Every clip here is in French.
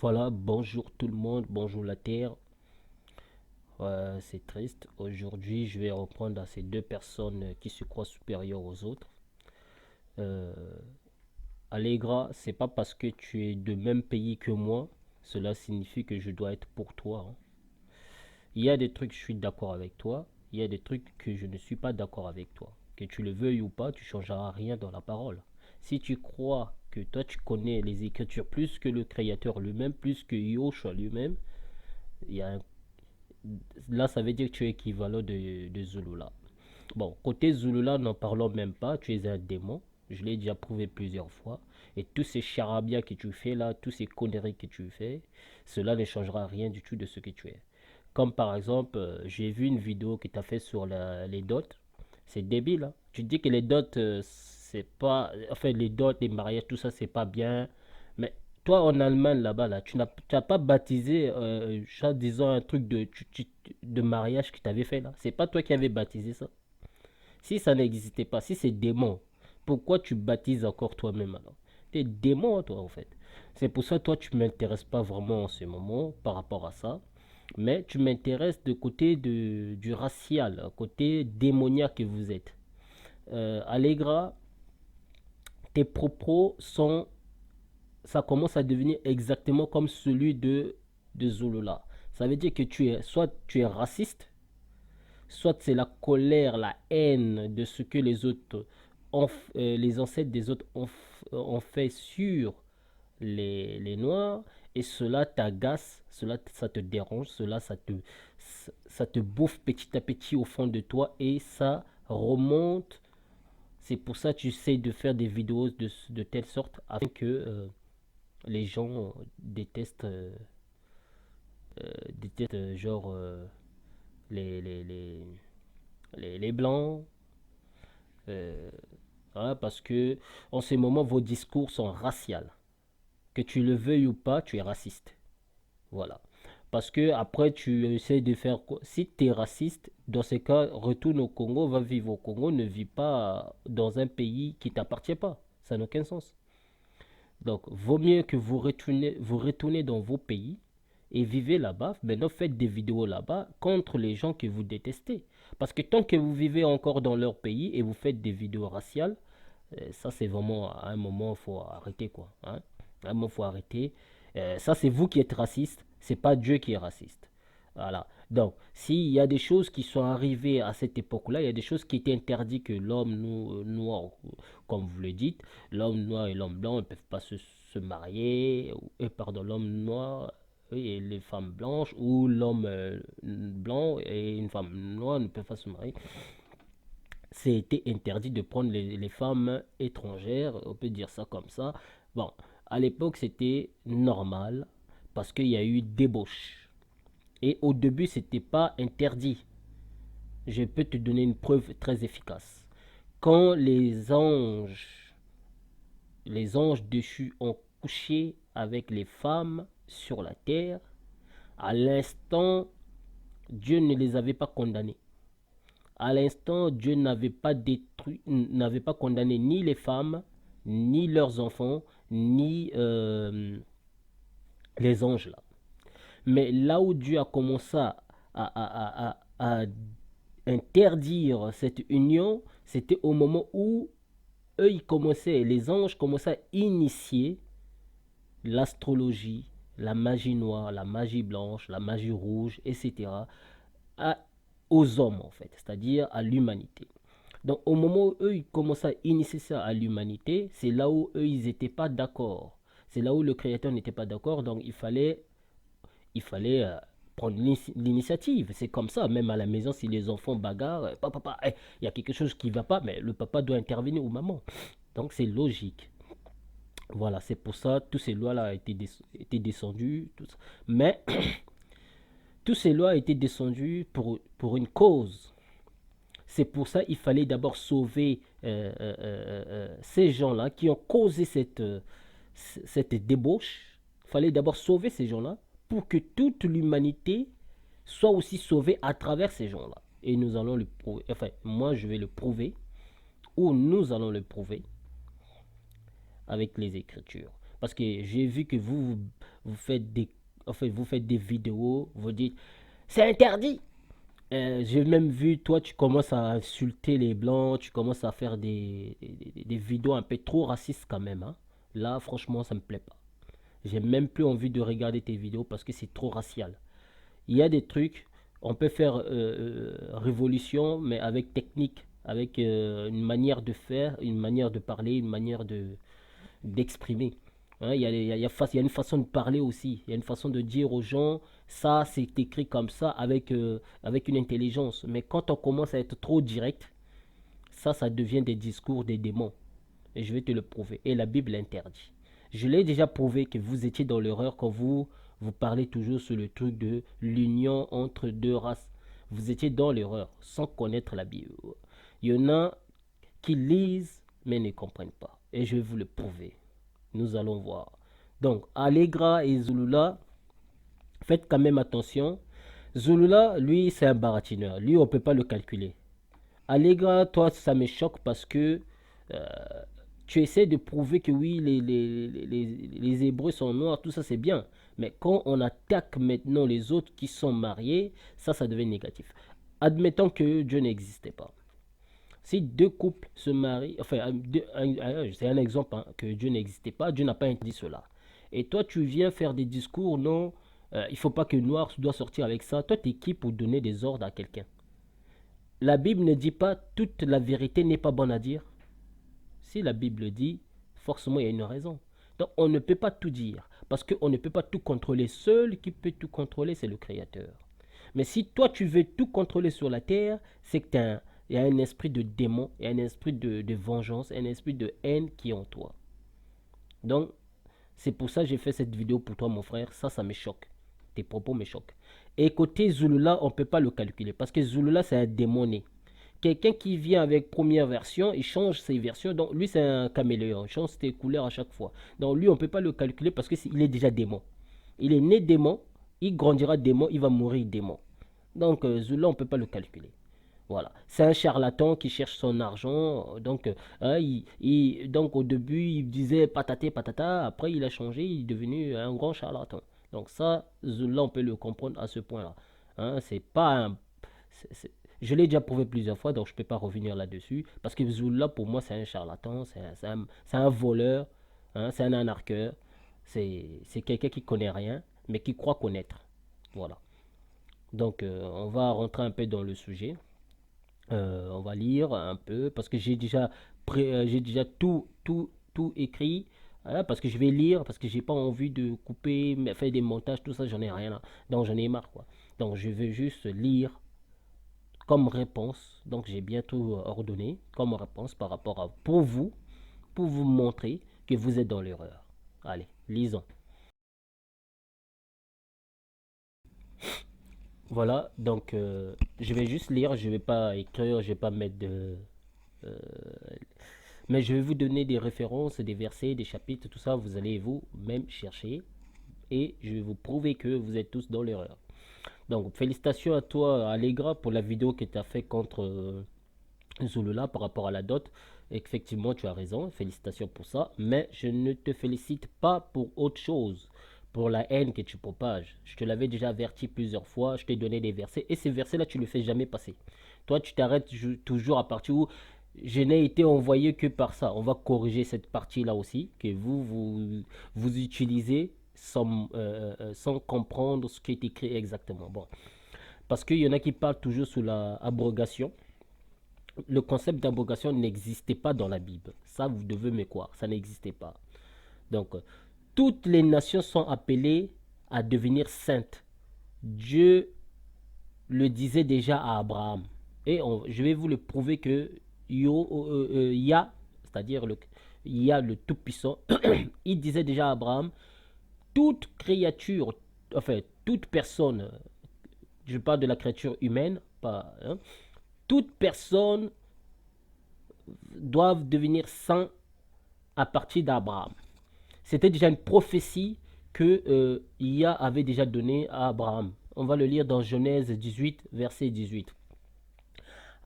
Voilà, bonjour tout le monde, bonjour la Terre. C'est triste. Aujourd'hui, je vais reprendre à ces deux personnes qui se croient supérieures aux autres. Euh, Allegra, c'est pas parce que tu es de même pays que moi, cela signifie que je dois être pour toi, hein. Il y a des trucs, je suis d'accord avec toi. Il y a des trucs que je ne suis pas d'accord avec toi. Que tu le veuilles ou pas, tu changeras rien dans la parole. Si tu crois que toi tu connais les Écritures plus que le Créateur lui-même, plus que Yoshua lui-même, il y a un là, ça veut dire que tu es équivalent de Zulula. Bon, côté Zulula, n'en parlons même pas, tu es un démon. Je l'ai déjà prouvé plusieurs fois. Et tous ces charabias que tu fais là, tous ces conneries que tu fais, cela ne changera rien du tout de ce que tu es. Comme par exemple, j'ai vu une vidéo que tu as fait sur les dots. C'est débile, hein. Tu dis que les dots, c'est pas. Enfin, les dots, les mariages, tout ça, c'est pas bien. Mais toi, en Allemagne, là-bas, là, tu n'as pas baptisé, disons, un truc de mariage que tu avais fait là. C'est pas toi qui avais baptisé ça. Si ça n'existait pas, si c'est démon, pourquoi tu baptises encore toi-même alors? T'es démon, toi, en fait. C'est pour ça, toi, tu m'intéresses pas vraiment en ce moment par rapport à ça. Mais tu m'intéresses de côté du racial, côté démoniaque que vous êtes. Allegra, tes propos sont, ça commence à devenir exactement comme celui de Zulula. Ça veut dire que soit tu es raciste, soit c'est la colère, la haine de ce que les autres les ancêtres des autres ont fait sur les noirs, et cela t'agace, cela ça te dérange, cela ça te bouffe petit à petit au fond de toi et ça remonte. C'est pour ça que tu essaies de faire des vidéos de telle sorte afin que les gens détestent genre les, les, les, les blancs. euh, voilà, parce que en ce moment vos discours sont raciaux. Que tu le veuilles ou pas, tu es raciste. Voilà. Parce que après, tu essaies de faire quoi? Si tu es raciste, dans ces cas, retourne au Congo, va vivre au Congo, ne vis pas dans un pays qui t'appartient pas. Ça n'a aucun sens. Donc, vaut mieux que vous retournez dans vos pays et vivez là-bas. Maintenant, faites des vidéos là-bas contre les gens que vous détestez. Parce que tant que vous vivez encore dans leur pays et vous faites des vidéos raciales, ça, c'est vraiment à un moment, il faut arrêter, quoi, hein. À un moment, il faut arrêter. Ça, c'est vous qui êtes raciste, c'est pas Dieu qui est raciste. Voilà. Donc, s'il y a des choses qui sont arrivées à cette époque-là, il y a des choses qui étaient interdites que l'homme noir, comme vous le dites, l'homme noir et l'homme blanc ne peuvent pas se marier, pardon, l'homme noir et les femmes blanches, ou l'homme blanc et une femme noire ne peuvent pas se marier. C'était interdit de prendre les femmes étrangères, on peut dire ça comme ça. Bon, à l'époque, c'était normal parce qu'il y a eu débauche. Et au début, c'était pas interdit. Je peux te donner une preuve très efficace. Quand les anges déchus ont couché avec les femmes sur la terre, à l'instant, Dieu ne les avait pas condamnés. À l'instant, Dieu n'avait pas condamné ni les femmes, ni leurs enfants, ni les anges là. Mais là où Dieu a commencé à interdire cette union, c'était au moment où les anges commençaient à initier l'astrologie, la magie noire, la magie blanche, la magie rouge, etc. à- aux hommes en fait, c'est-à-dire à l'humanité. Donc au moment où eux ils commençaient à initier ça à l'humanité, c'est là où eux ils n'étaient pas d'accord. C'est là où le Créateur n'était pas d'accord, donc il fallait prendre l'initiative. C'est comme ça, même à la maison, si les enfants bagarrent, papa, il y a quelque chose qui ne va pas, mais le papa doit intervenir ou maman. Donc c'est logique. Voilà, c'est pour ça toutes ces lois-là été descendues. Tout ça. Mais toutes ces lois étaient descendues pour une cause. C'est pour ça qu'il fallait d'abord sauver ces gens-là qui ont causé cette débauche. Il fallait d'abord sauver ces gens-là pour que toute l'humanité soit aussi sauvée à travers ces gens-là. Et nous allons le prouver. Enfin, moi, je vais le prouver, ou nous allons le prouver avec les Écritures. Parce que j'ai vu que vous faites vous faites des vidéos, vous dites, c'est interdit. J'ai même vu, toi, tu commences à insulter les blancs, tu commences à faire des vidéos un peu trop racistes quand même, hein. Là, franchement, ça me plaît pas. J'ai même plus envie de regarder tes vidéos parce que c'est trop racial. Il y a des trucs, on peut faire révolution, mais avec technique, avec une manière de faire, une manière de parler, une manière d'exprimer. Hein, il y a une façon de parler aussi. Il y a une façon de dire aux gens, ça c'est écrit comme ça avec une intelligence. Mais quand on commence à être trop direct, ça devient des discours des démons. Et je vais te le prouver. Et la Bible l'interdit. Je l'ai déjà prouvé que vous étiez dans l'erreur quand vous parlez toujours sur le truc de l'union entre deux races. Vous étiez dans l'erreur sans connaître la Bible. Il y en a qui lisent mais ne comprennent pas. Et je vais vous le prouver. Nous allons voir. Donc, Allegra et Zulula, faites quand même attention. Zulula, lui, c'est un baratineur. Lui, on ne peut pas le calculer. Allegra, toi, ça me choque parce que euh, tu essaies de prouver que oui, les Hébreux sont noirs, tout ça c'est bien. Mais quand on attaque maintenant les autres qui sont mariés, ça devient négatif. Admettons que Dieu n'existait pas. Si deux couples se marient, enfin, c'est un exemple, hein, que Dieu n'existait pas, Dieu n'a pas interdit cela. Et toi, tu viens faire des discours, non, il ne faut pas que noir doit sortir avec ça. Toi, tu es qui pour donner des ordres à quelqu'un? La Bible ne dit pas toute la vérité n'est pas bonne à dire. Si la Bible dit, forcément, il y a une raison. Donc, on ne peut pas tout dire, parce qu'on ne peut pas tout contrôler. Seul qui peut tout contrôler, c'est le Créateur. Mais si toi, tu veux tout contrôler sur la terre, c'est que il y a un esprit de démon, il y a un esprit de vengeance, un esprit de haine qui est en toi. Donc, c'est pour ça que j'ai fait cette vidéo pour toi, mon frère. Ça me choque. Tes propos me choquent. Et côté Zulula, on ne peut pas le calculer, parce que Zulula, c'est un démoné. Quelqu'un qui vient avec première version, il change ses versions. Donc, lui, c'est un caméléon. Il change ses couleurs à chaque fois. Donc, lui, on ne peut pas le calculer parce qu'il est déjà démon. Il est né démon, il grandira démon, il va mourir démon. Donc, Zula, on ne peut pas le calculer. Voilà. C'est un charlatan qui cherche son argent. Donc, donc au début, il disait pataté patata. Après, il a changé. Il est devenu un grand charlatan. Donc, ça, Zula, on peut le comprendre à ce point-là. Hein, c'est pas un. c'est- Je l'ai déjà prouvé plusieurs fois, donc je ne peux pas revenir là-dessus. Parce que Zula, pour moi, c'est un charlatan. C'est un voleur. Hein, c'est un anarqueur. C'est quelqu'un qui connaît rien, mais qui croit connaître. Voilà. Donc, on va rentrer un peu dans le sujet. On va lire un peu parce que j'ai déjà tout écrit. Hein, parce que je vais lire, parce que j'ai pas envie de couper, faire des montages, tout ça, j'en ai rien là. Donc j'en ai marre quoi. Donc je vais juste lire comme réponse. Donc j'ai bien tout ordonné comme réponse par rapport à pour vous montrer que vous êtes dans l'erreur. Allez, lisons. Voilà, donc je vais juste lire, je vais pas écrire, je vais pas mettre de, euh, mais je vais vous donner des références, des versets, des chapitres, tout ça, vous allez vous-même chercher et je vais vous prouver que vous êtes tous dans l'erreur. Donc, félicitations à toi, Allegra, pour la vidéo que tu as fait contre Zulula par rapport à la dot. Effectivement, tu as raison, félicitations pour ça, mais je ne te félicite pas pour autre chose, pour la haine que tu propages. Je te l'avais déjà averti plusieurs fois, je t'ai donné des versets et ces versets-là, tu ne les fais jamais passer. Toi, tu t'arrêtes toujours à partir où je n'ai été envoyé que par ça. On va corriger cette partie-là aussi, que vous utilisez sans comprendre ce qui est écrit exactement. Bon, parce qu'il y en a qui parlent toujours sous la abrogation. Le concept d'abrogation n'existait pas dans la Bible. Ça, vous devez me croire, ça n'existait pas. Donc, toutes les nations sont appelées à devenir saintes. Dieu le disait déjà à Abraham. Et je vais vous le prouver que Yah, c'est-à-dire Yah le Tout-Puissant, il disait déjà à Abraham, toute créature, enfin, toute personne, je parle de la créature humaine, pas, hein, toute personne doit devenir saint à partir d'Abraham. C'était déjà une prophétie que Yah avait déjà donnée à Abraham. On va le lire dans Genèse 18, verset 18.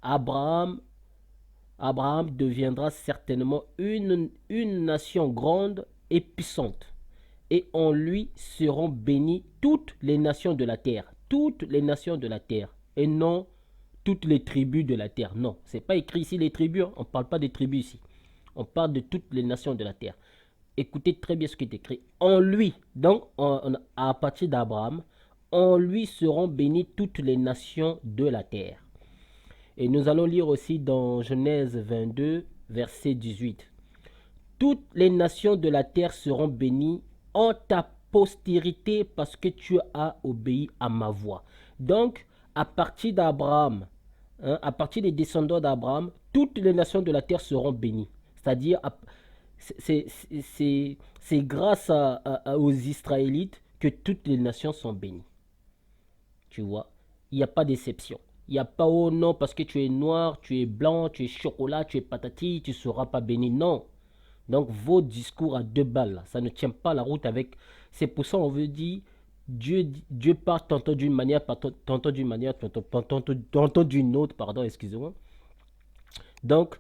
Abraham, Abraham deviendra certainement une nation grande et puissante. Et en lui seront bénies toutes les nations de la terre. Toutes les nations de la terre. Et non toutes les tribus de la terre. Non, c'est pas écrit ici les tribus. On ne parle pas des tribus ici. On parle de toutes les nations de la terre. Écoutez très bien ce qui est écrit. En lui, donc à partir d'Abraham, en lui seront bénies toutes les nations de la terre. Et nous allons lire aussi dans Genèse 22, verset 18. Toutes les nations de la terre seront bénies en ta postérité parce que tu as obéi à ma voix. Donc, à partir d'Abraham, à partir des descendants d'Abraham, toutes les nations de la terre seront bénies. C'est-à-dire, c'est grâce aux Israélites que toutes les nations sont bénies. Tu vois, il n'y a pas d'exception. Il n'y a pas, oh non, parce que tu es noir, tu es blanc, tu es chocolat, tu es patati, tu ne seras pas béni. Non. Donc, vos discours à deux balles, ça ne tient pas la route avec. C'est pour ça qu'on veut dire Dieu parle tantôt d'une manière, tantôt d'une manière, tantôt d'une autre, pardon, excusez-moi. Donc,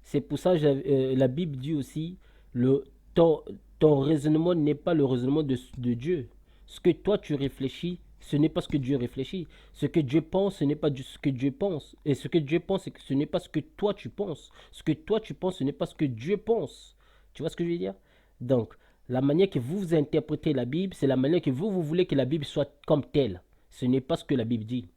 c'est pour ça que la Bible dit aussi le, ton, ton raisonnement n'est pas le raisonnement de Dieu. Ce que toi tu réfléchis, ce n'est pas ce que Dieu réfléchit. Ce que Dieu pense, ce n'est pas ce que Dieu pense. Et ce que Dieu pense, ce n'est pas ce que toi tu penses. Ce que toi tu penses, ce n'est pas ce que Dieu pense. Tu vois ce que je veux dire? Donc, la manière que vous interprétez la Bible, c'est la manière que vous voulez que la Bible soit comme telle. Ce n'est pas ce que la Bible dit.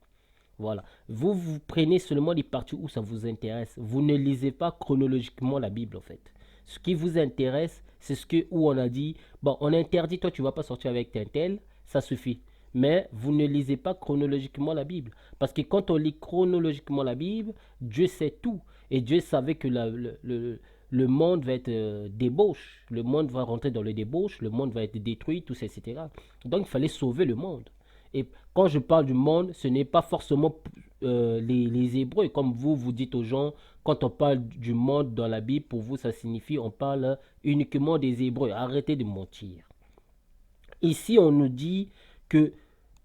Voilà. Vous prenez seulement les parties où ça vous intéresse. Vous ne lisez pas chronologiquement la Bible, en fait. Ce qui vous intéresse, c'est ce que, où on a dit, bon, on interdit, toi, tu ne vas pas sortir avec un tel, ça suffit. Mais vous ne lisez pas chronologiquement la Bible. Parce que quand on lit chronologiquement la Bible, Dieu sait tout. Et Dieu savait que le monde va être débauche. Le monde va rentrer dans le débauche, le monde va être détruit, tout ça, etc. Donc, il fallait sauver le monde. Et quand je parle du monde, ce n'est pas forcément les Hébreux. Comme vous dites aux gens, quand on parle du monde dans la Bible, pour vous, ça signifie on parle uniquement des Hébreux. Arrêtez de mentir. Ici, on nous dit que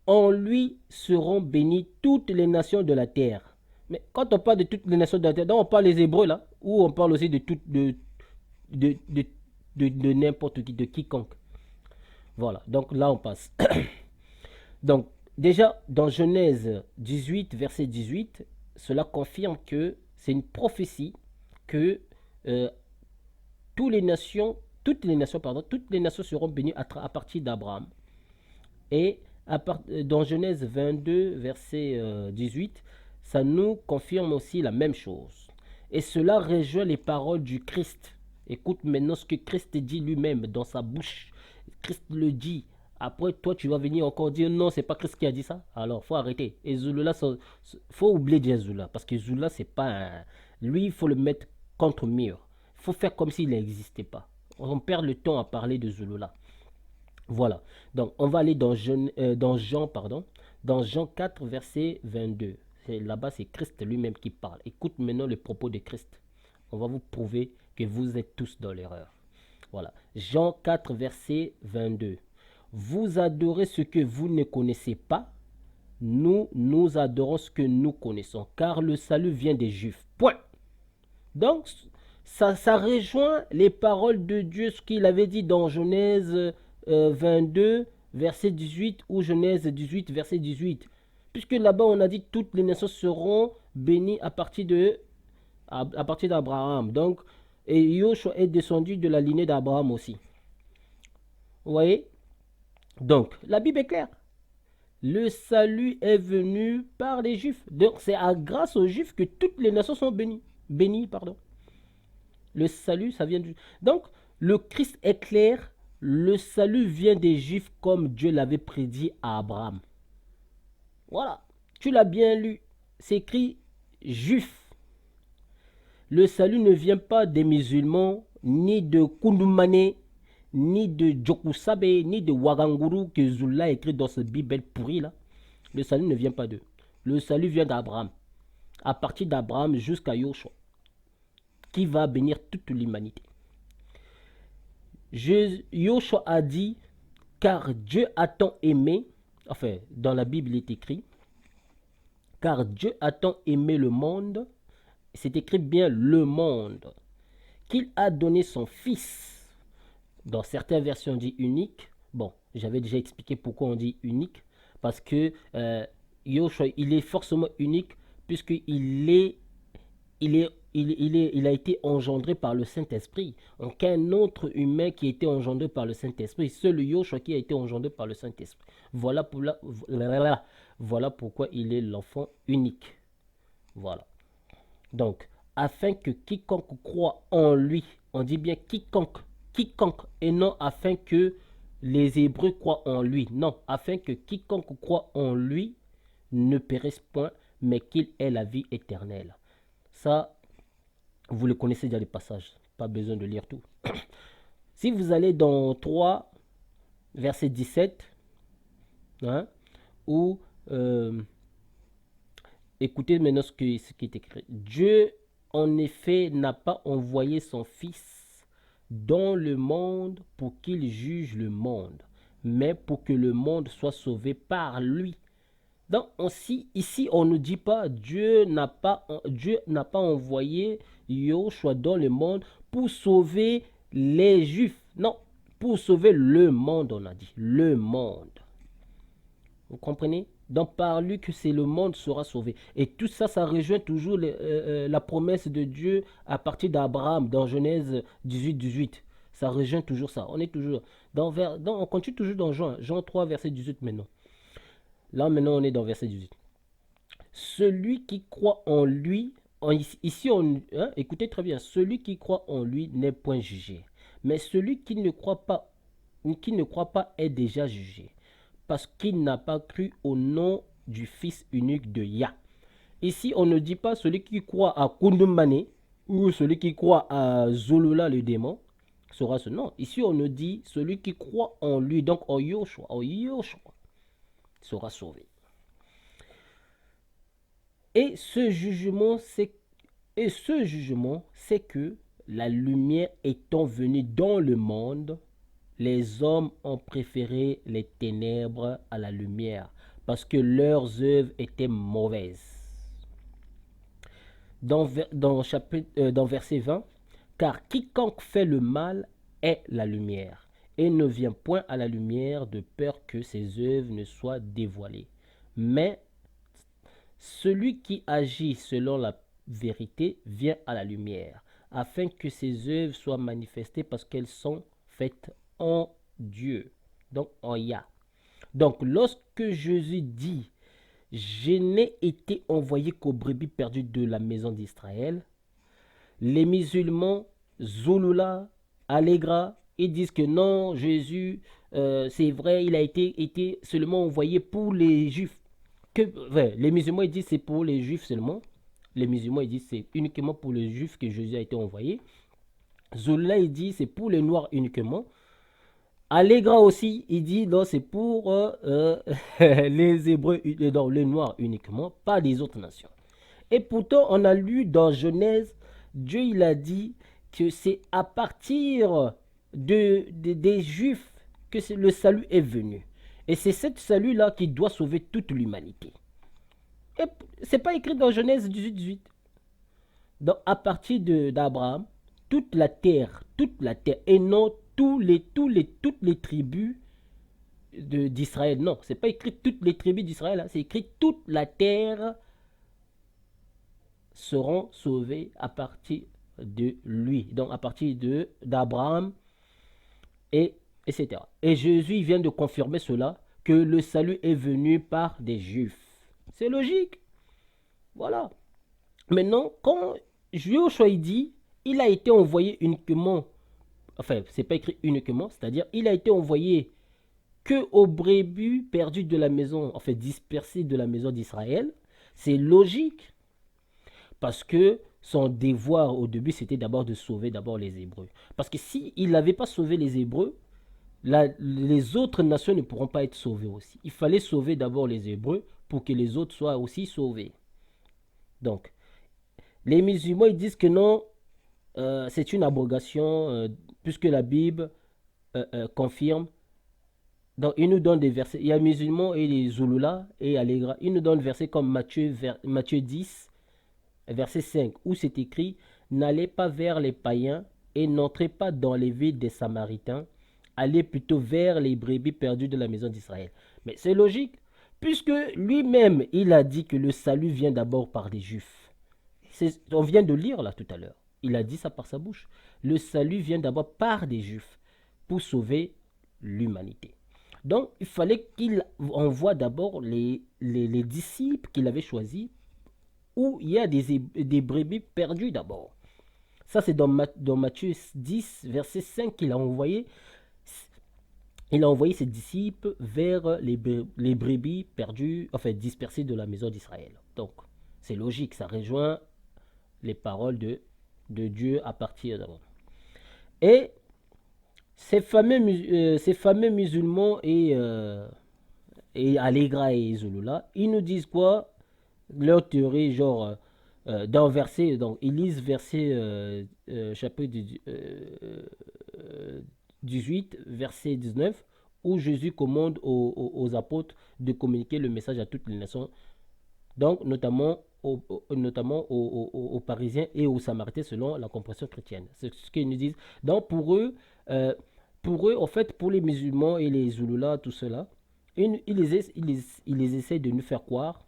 en lui seront bénies toutes les nations de la terre. Mais quand on parle de toutes les nations de la terre, donc on parle des Hébreux là, ou on parle aussi de, de n'importe qui, de quiconque. Voilà, donc là on passe. Donc, déjà, dans Genèse 18, verset 18, cela confirme que c'est une prophétie que euh, toutes les nations seront bénies à partir d'Abraham. Et dans Genèse 22, verset 18, ça nous confirme aussi la même chose. Et cela rejoint les paroles du Christ. Écoute maintenant ce que Christ dit lui-même dans sa bouche. Christ le dit. Après, toi, tu vas venir encore dire non, c'est pas Christ qui a dit ça. Alors, faut arrêter. Et Zulula, faut oublier Zula. Parce que Zula, c'est pas un... Lui, il faut le mettre contre mur. Il faut faire comme s'il n'existait pas. On perd le temps à parler de Zulula. Voilà. Donc, on va aller dans Jean 4, verset 22. Là-bas, c'est Christ lui-même qui parle. Écoute maintenant le propos de Christ. On va vous prouver que vous êtes tous dans l'erreur. Voilà. Jean 4, verset 22. Vous adorez ce que vous ne connaissez pas. Nous adorons ce que nous connaissons. Car le salut vient des Juifs. Point. Donc, ça rejoint les paroles de Dieu, ce qu'il avait dit dans Genèse 22, verset 18, ou Genèse 18, verset 18. Puisque là-bas, on a dit que toutes les nations seront bénies à partir d'Abraham. Donc, et Yoshua est descendu de la lignée d'Abraham aussi. Vous voyez? Donc, la Bible est claire. Le salut est venu par les Juifs. Donc, c'est grâce aux Juifs que toutes les nations sont bénies. Bénies, pardon. Le salut, ça vient du... Donc, le Christ est clair. Le salut vient des Juifs comme Dieu l'avait prédit à Abraham. Voilà. Tu l'as bien lu. C'est écrit Juif. Le salut ne vient pas des musulmans, ni de Kundumane, ni de Djokusabe, ni de Waganguru que Zula a écrit dans ce Bible pourri là. Le salut ne vient pas d'eux. Le salut vient d'Abraham. À partir d'Abraham jusqu'à Yoshua, qui va bénir toute l'humanité. Yoshua a dit, car Dieu a tant aimé, enfin dans la Bible il est écrit, car Dieu a tant aimé le monde, c'est écrit bien le monde, qu'il a donné son Fils. Dans certaines versions, on dit unique. Bon, j'avais déjà expliqué pourquoi on dit unique. Parce que Yahushua, il est forcément unique puisqu'il est, il a été engendré par le Saint-Esprit. Aucun autre humain qui a été engendré par le Saint-Esprit. Seul Yahushua qui a été engendré par le Saint-Esprit. Voilà pourquoi il est l'enfant unique. Voilà. Donc, afin que quiconque croit en lui, on dit bien quiconque, et non afin que les Hébreux croient en lui. Non, afin que quiconque croit en lui ne périsse point, mais qu'il ait la vie éternelle. Ça, vous le connaissez déjà les passages, pas besoin de lire tout. Si vous allez dans 3, verset 17, hein, où écoutez maintenant ce qui est écrit. Dieu, en effet, n'a pas envoyé son Fils dans le monde pour qu'il juge le monde, mais pour que le monde soit sauvé par lui. Donc ici, on ne dit pas Dieu n'a pas envoyé Yahushua dans le monde pour sauver les Juifs. Non, pour sauver le monde, on a dit. Le monde. Vous comprenez? Donc par lui que c'est le monde sera sauvé. Et tout ça, ça rejoint toujours la promesse de Dieu à partir d'Abraham dans Genèse 18. Ça rejoint toujours ça. On est toujours on continue toujours dans Jean 3, verset 18 maintenant. Là maintenant on est dans verset 18. Celui qui croit en lui, ici écoutez très bien, celui qui croit en lui n'est point jugé. Mais celui qui ne croit pas est déjà jugé, parce qu'il n'a pas cru au nom du Fils unique de Yah. Ici, on ne dit pas celui qui croit à Kundumbane ou celui qui croit à Zolula le démon sera ce nom. Ici, on ne dit celui qui croit en lui, donc en Yahushua, sera sauvé. Et ce jugement, c'est que la lumière étant venue dans le monde, les hommes ont préféré les ténèbres à la lumière, parce que leurs œuvres étaient mauvaises. Dans verset 20, car quiconque fait le mal est la lumière, et ne vient point à la lumière de peur que ses œuvres ne soient dévoilées. Mais celui qui agit selon la vérité vient à la lumière, afin que ses œuvres soient manifestées parce qu'elles sont faites en Dieu, donc en Yah. Donc lorsque Jésus dit « Je n'ai été envoyé qu'aux brebis perdues de la maison d'Israël », les musulmans, Zoloula, Allegra, ils disent que non, Jésus, c'est vrai, il a été seulement envoyé pour les Juifs. Les musulmans ils disent c'est pour les Juifs seulement. Les musulmans ils disent c'est uniquement pour les Juifs que Jésus a été envoyé. Zola il dit c'est pour les Noirs uniquement. Allegra aussi il dit non c'est pour les Hébreux, non, les Noirs uniquement, pas les autres nations. Et pourtant on a lu dans Genèse, Dieu il a dit que c'est à partir des Juifs que le salut est venu. Et c'est ce salut-là qui doit sauver toute l'humanité. Et c'est pas écrit dans Genèse 18. Donc à partir d'Abraham, toute la terre, et non toutes les tribus d'Israël. Non, c'est pas écrit toutes les tribus d'Israël, hein, c'est écrit toute la terre seront sauvées à partir de lui. Donc à partir d'Abraham etc. Et Jésus vient de confirmer cela, que le salut est venu par des Juifs. C'est logique. Voilà. Maintenant, quand Yahushua dit, il a été envoyé uniquement, enfin, c'est pas écrit uniquement, c'est-à-dire, il a été envoyé que aux brebis perdus de la maison, enfin, dispersés de la maison d'Israël, c'est logique. Parce que son devoir au début, c'était d'abord de sauver d'abord les Hébreux. Parce que s'il n'avait pas sauvé les Hébreux, les autres nations ne pourront pas être sauvées aussi. Il fallait sauver d'abord les Hébreux pour que les autres soient aussi sauvés. Donc, les musulmans ils disent que non, c'est une abrogation, puisque la Bible confirme. Donc, ils nous donnent des versets. Il y a les musulmans et les Zouloula et Allegra. Ils nous donnent des versets comme Matthieu 10, verset 5, où c'est écrit « N'allez pas vers les païens et n'entrez pas dans les villes des Samaritains, allez plutôt vers les brebis perdues de la maison d'Israël. Mais c'est logique, puisque lui-même, il a dit que le salut vient d'abord par les Juifs. On vient de lire là tout à l'heure. Il a dit ça par sa bouche. Le salut vient d'abord par des Juifs pour sauver l'humanité. Donc, il fallait qu'il envoie d'abord les disciples qu'il avait choisis, où il y a des brebis perdues d'abord. Ça, c'est dans Matthieu 10, verset 5 qu'il a envoyé. Il a envoyé ses disciples vers les brebis perdues, enfin dispersées de la maison d'Israël. Donc, c'est logique, ça rejoint les paroles de Dieu à partir d'avant. Et ces fameux musulmans et Allegra et Zulula, ils nous disent quoi? Leur théorie, genre, dans verset, donc ils lisent verset chapitre 18, verset 19, où Jésus commande aux apôtres de communiquer le message à toutes les nations, donc notamment aux Parisiens et aux Samaritains selon la compréhension chrétienne. C'est ce qu'ils nous disent. Donc pour eux, en fait, pour les musulmans et les Zulula, tout cela, ils essaient de nous faire croire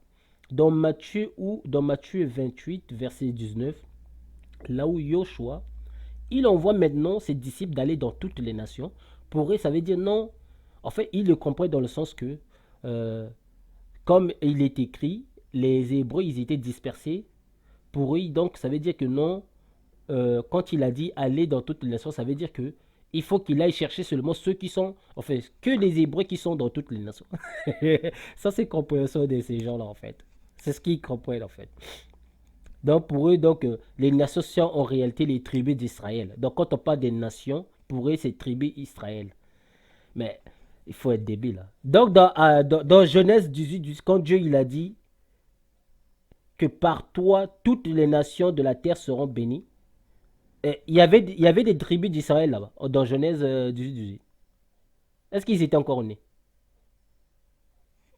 dans Matthieu 28, verset 19, là où Yoshua, il envoie maintenant ses disciples d'aller dans toutes les nations. Pour eux, ça veut dire non. En fait, ils le comprennent dans le sens que, euh, comme il est écrit, les Hébreux, ils étaient dispersés. Pour eux, donc, ça veut dire que non. Quand il a dit aller dans toutes les nations, ça veut dire que il faut qu'il aille chercher seulement ceux qui sont, en fait, que les Hébreux qui sont dans toutes les nations. Ça, c'est compréhension de ces gens-là, en fait. C'est ce qu'ils comprennent, en fait. Donc, pour eux, les nations sont en réalité les tribus d'Israël. Donc, quand on parle des nations, pour eux, c'est tribus Israël. Mais il faut être débile, là. Donc, dans Genèse 18, quand Dieu il a dit que par toi, toutes les nations de la terre seront bénies, il y avait des tribus d'Israël là-bas, dans Genèse 18. Est-ce qu'ils étaient encore nés?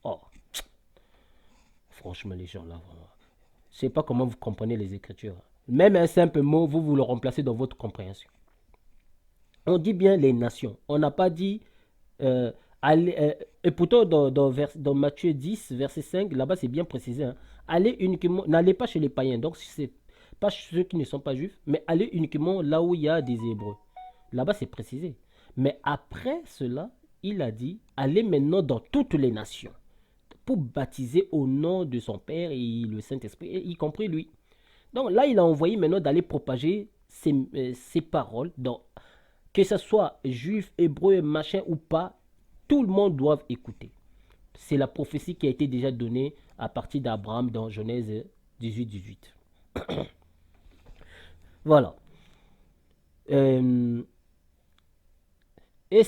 Oh, franchement, les gens là, vraiment. Je ne sais pas comment vous comprenez les Écritures. Même un simple mot, vous le remplacez dans votre compréhension. On dit bien les nations. On n'a pas dit. euh, et pourtant, dans Matthieu 10, verset 5, là-bas, c'est bien précisé. Hein. Allez uniquement. N'allez pas chez les païens. Donc, c'est pas ceux qui ne sont pas juifs, mais allez uniquement là où il y a des Hébreux. Là-bas, c'est précisé. Mais après cela, il a dit allez maintenant dans toutes les nations pour baptiser au nom de son Père et le Saint-Esprit, y compris lui. Donc là, il a envoyé maintenant d'aller propager ces paroles, donc, que ce soit juif, hébreu, machin ou pas, tout le monde doit écouter. C'est la prophétie qui a été déjà donnée à partir d'Abraham dans Genèse 18. Voilà. Euh, et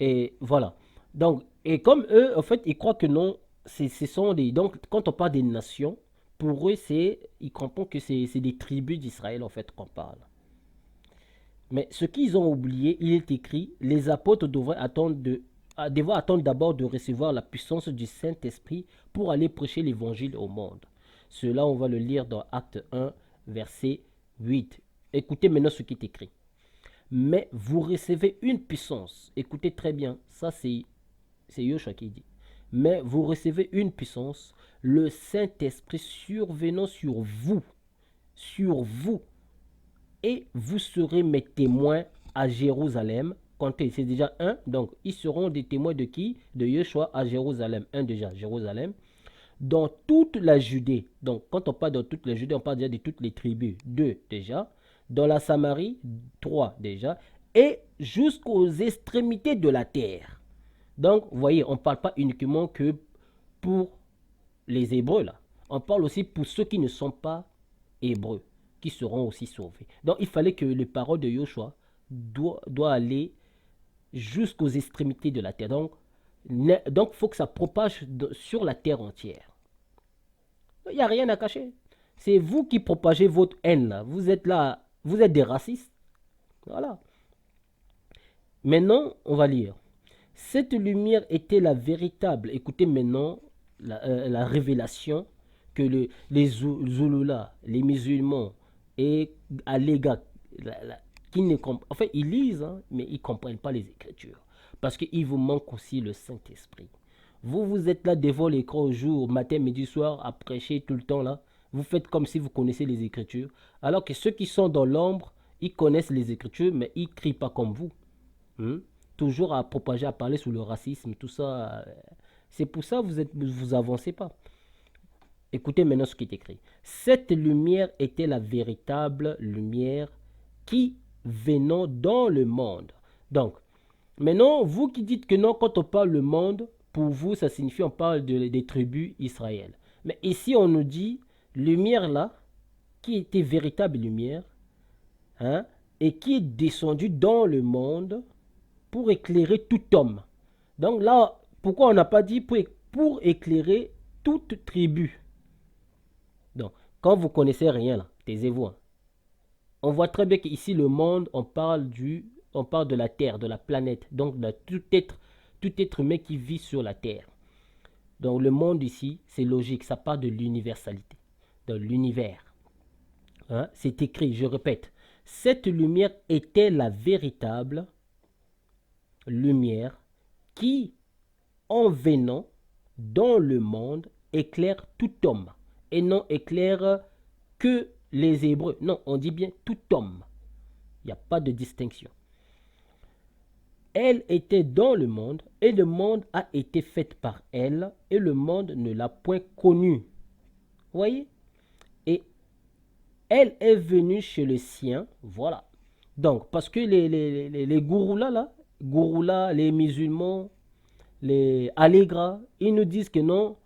et voilà. Donc, et comme eux, en fait, ils croient que non, ce sont des. Donc, quand on parle des nations, pour eux, ils comprennent que c'est des tribus d'Israël, en fait, qu'on parle. Mais ce qu'ils ont oublié, il est écrit les apôtres devaient attendre d'abord de recevoir la puissance du Saint-Esprit pour aller prêcher l'évangile au monde. Cela, on va le lire dans Acte 1, verset 8. Écoutez maintenant ce qui est écrit. Mais vous recevez une puissance. Écoutez très bien, ça c'est Yoshua qui dit. Mais vous recevez une puissance, le Saint-Esprit survenant sur vous, et vous serez mes témoins à Jérusalem. Comptez, c'est déjà un. Donc, ils seront des témoins de qui? De Yeshua à Jérusalem. Un déjà, Jérusalem. Dans toute la Judée. Donc, quand on parle de toute la Judée, on parle déjà de toutes les tribus. Deux déjà. Dans la Samarie, trois déjà. Et jusqu'aux extrémités de la terre. Donc, vous voyez, on ne parle pas uniquement que pour les Hébreux, là. On parle aussi pour ceux qui ne sont pas Hébreux, qui seront aussi sauvés. Donc, il fallait que les paroles de Joshua doivent aller jusqu'aux extrémités de la terre. Donc, il faut que ça propage sur la terre entière. Il n'y a rien à cacher. C'est vous qui propagez votre haine, là. Vous êtes là, vous êtes des racistes. Voilà. Maintenant, on va lire. Cette lumière était la véritable, écoutez maintenant la révélation que les Zulula, les musulmans et Allega qui ne en fait, ils lisent, hein, mais ils ne comprennent pas les Écritures. Parce qu'il vous manque aussi le Saint-Esprit. Vous êtes là devant l'écran au jour, matin, midi, soir, à prêcher tout le temps là. Vous faites comme si vous connaissez les Écritures. Alors que ceux qui sont dans l'ombre, ils connaissent les Écritures, mais ils ne crient pas comme vous. Hmm? Toujours à propager, à parler sur le racisme, tout ça. C'est pour ça que vous avancez pas. Écoutez maintenant ce qui est écrit. Cette lumière était la véritable lumière qui venant dans le monde. Donc, maintenant, vous qui dites que non, quand on parle le monde, pour vous, ça signifie on parle des tribus Israël. Mais ici, on nous dit lumière là, qui était véritable lumière, hein, et qui est descendue dans le monde pour éclairer tout homme. Donc là, pourquoi on n'a pas dit pour éclairer toute tribu? Donc, quand vous connaissez rien là, taisez-vous. Hein. On voit très bien qu'ici, le monde, on parle de la Terre, de la planète, donc de tout être humain qui vit sur la Terre. Donc le monde ici, c'est logique, ça part de l'universalité, de l'univers. Hein? C'est écrit, je répète, cette lumière était la véritable lumière qui, en venant dans le monde, éclaire tout homme et non éclaire que les Hébreux. Non, on dit bien tout homme. Il n'y a pas de distinction. Elle était dans le monde, et le monde a été fait par elle, et le monde ne l'a point connue. Vous voyez? Et elle est venue chez le sien, voilà. Donc, parce que les gourous là, les musulmans, les allégras, ils nous disent que non,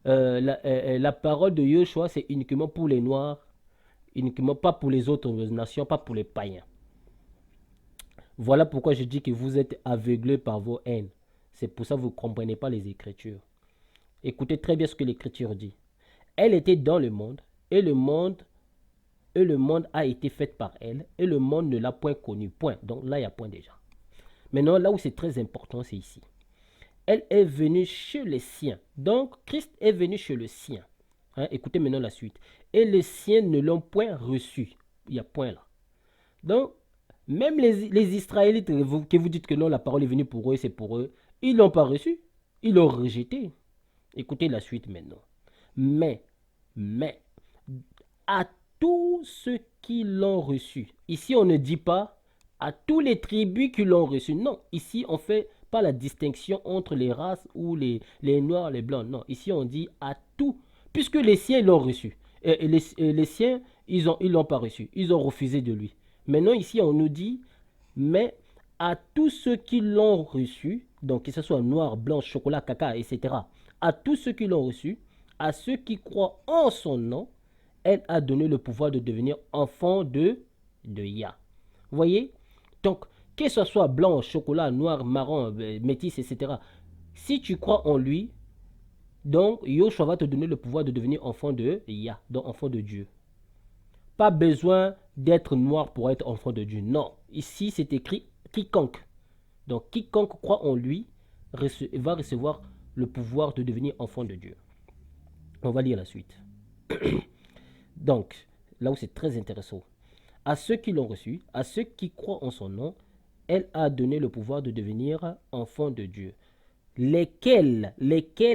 la parole de Yeshua, c'est uniquement pour les Noirs, uniquement pas pour les autres nations, pas pour les païens. Voilà pourquoi je dis que vous êtes aveuglés par vos haines. C'est pour ça que vous ne comprenez pas les Écritures. Écoutez très bien ce que l'Écriture dit. Elle était dans le monde, et le monde, a été fait par elle, et le monde ne l'a point connue. Point. Donc là, il y a point déjà. Maintenant, là où c'est très important, c'est ici. Elle est venue chez les siens. Donc, Christ est venu chez le sien. Hein, écoutez maintenant la suite. Et les siens ne l'ont point reçu. Il y a point là. Donc, même les Israélites que vous dites que non, la parole est venue pour eux, c'est pour eux, ils ne l'ont pas reçu. Ils l'ont rejeté. Écoutez la suite maintenant. Mais, à tous ceux qui l'ont reçu. Ici, on ne dit pas à tous les tribus qui l'ont reçu. Non, ici, on fait pas la distinction entre les races ou les noirs, les blancs. Non, ici, on dit à tous, puisque les siens l'ont reçu. Et les siens, ils l'ont pas reçu. Ils ont refusé de lui. Maintenant, ici, on nous dit, mais à tous ceux qui l'ont reçu, donc que ce soit noir, blanc, chocolat, caca, etc., à tous ceux qui l'ont reçu, à ceux qui croient en son nom, elle a donné le pouvoir de devenir enfant de Yah. Vous voyez? Donc, que ce soit blanc, chocolat, noir, marron, métis, etc., si tu crois en lui, donc Yoshua va te donner le pouvoir de devenir enfant de Yah, donc enfant de Dieu. Pas besoin d'être noir pour être enfant de Dieu. Non. Ici, c'est écrit quiconque. Donc, quiconque croit en lui va recevoir le pouvoir de devenir enfant de Dieu. On va lire la suite. Donc, là où c'est très intéressant. À ceux qui l'ont reçu, à ceux qui croient en son nom, elle a donné le pouvoir de devenir enfants de Dieu. Lesquels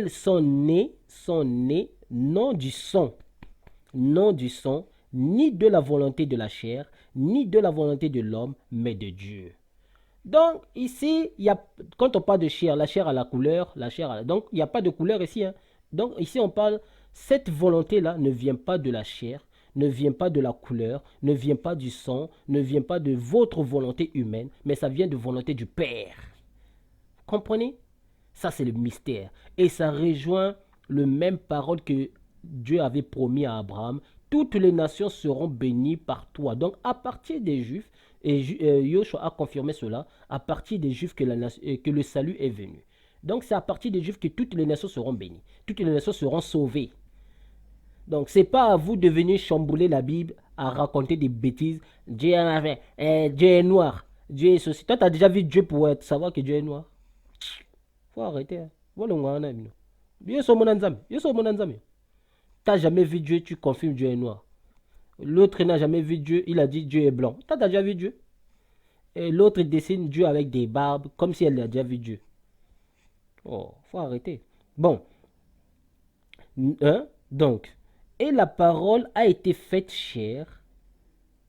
sont nés, non du sang, ni de la volonté de la chair, ni de la volonté de l'homme, mais de Dieu. Donc, ici, quand on parle de chair, la chair a la couleur, donc il n'y a pas de couleur ici. Hein. Donc, ici, on parle, cette volonté-là ne vient pas de la chair, ne vient pas de la couleur, ne vient pas du sang, ne vient pas de votre volonté humaine, mais ça vient de volonté du Père. Vous comprenez? Ça, c'est le mystère. Et ça rejoint le même parole que Dieu avait promis à Abraham. Toutes les nations seront bénies par toi. Donc, à partir des Juifs, et Yoshua a confirmé cela, à partir des Juifs que le salut est venu. Donc, c'est à partir des Juifs que toutes les nations seront bénies. Toutes les nations seront sauvées. Donc, c'est pas à vous de venir chambouler la Bible, à raconter des bêtises. Dieu est noir. Dieu est ceci. Toi, tu as déjà vu Dieu pour savoir que Dieu est noir. Faut arrêter. Hein. T'as jamais vu Dieu, tu confirmes Dieu est noir. L'autre n'a jamais vu Dieu, il a dit Dieu est blanc. T'as déjà vu Dieu? Et l'autre dessine Dieu avec des barbes, comme si elle a déjà vu Dieu. Oh, faut arrêter. Bon, hein? Donc, et la parole a été faite chair,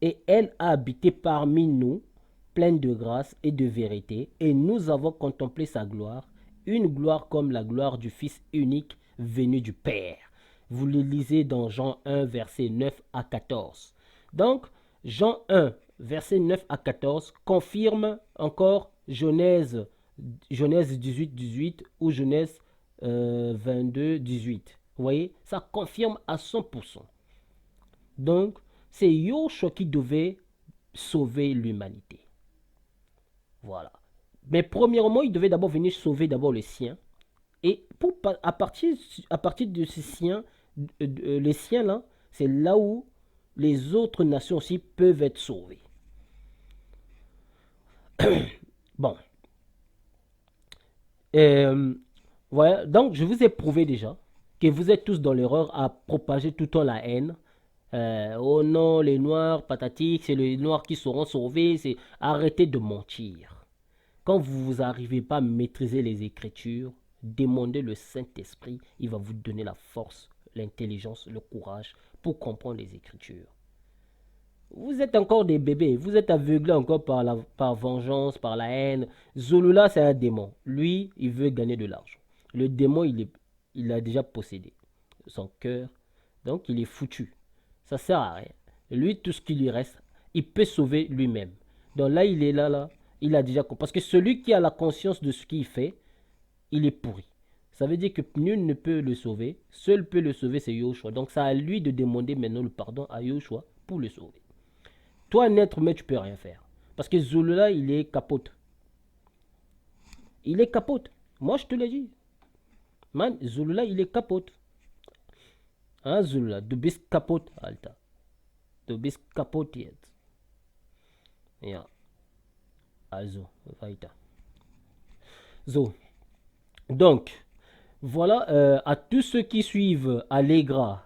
et elle a habité parmi nous, pleine de grâce et de vérité, et nous avons contemplé sa gloire, une gloire comme la gloire du Fils unique venu du Père. Vous le lisez dans Jean 1, verset 9 à 14. Donc, Jean 1, verset 9 à 14 confirme encore Genèse 18, 18 ou Genèse 22, 18. Vous voyez, ça confirme à 100%. Donc, c'est Yoshua qui devait sauver l'humanité. Voilà. Mais premièrement, il devait d'abord venir sauver d'abord les siens. Et à partir de ces siens, les siens là, c'est là où les autres nations aussi peuvent être sauvées. Bon. Voilà. Donc, je vous ai prouvé déjà que vous êtes tous dans l'erreur à propager tout le temps la haine. Oh non, les noirs, patatiques, c'est les noirs qui seront sauvés. Arrêtez de mentir. Quand vous n'arrivez pas à maîtriser les Écritures, demandez le Saint-Esprit. Il va vous donner la force, l'intelligence, le courage pour comprendre les Écritures. Vous êtes encore des bébés. Vous êtes aveuglés encore par vengeance, par la haine. Zolula, c'est un démon. Lui, il veut gagner de l'argent. Le démon, il a déjà possédé son cœur. Donc, il est foutu. Ça sert à rien. Lui, tout ce qui lui reste, il peut sauver lui-même. Donc là, il est là. Il a déjà compris. Parce que celui qui a la conscience de ce qu'il fait, il est pourri. Ça veut dire que nul ne peut le sauver. Seul peut le sauver, c'est Yoshua. Donc, c'est à lui de demander maintenant le pardon à Yoshua pour le sauver. Toi, un être humain, tu peux rien faire. Parce que Zolula, il est capote. Il est capote. Moi, je te l'ai dit. Man, Zolula, il est capote. Hein, Zolula? Du bist kaputt, Alter. Du bist kaputt jetzt. Ja. Also, weiter. So. Donc, voilà, à tous ceux qui suivent Allegra,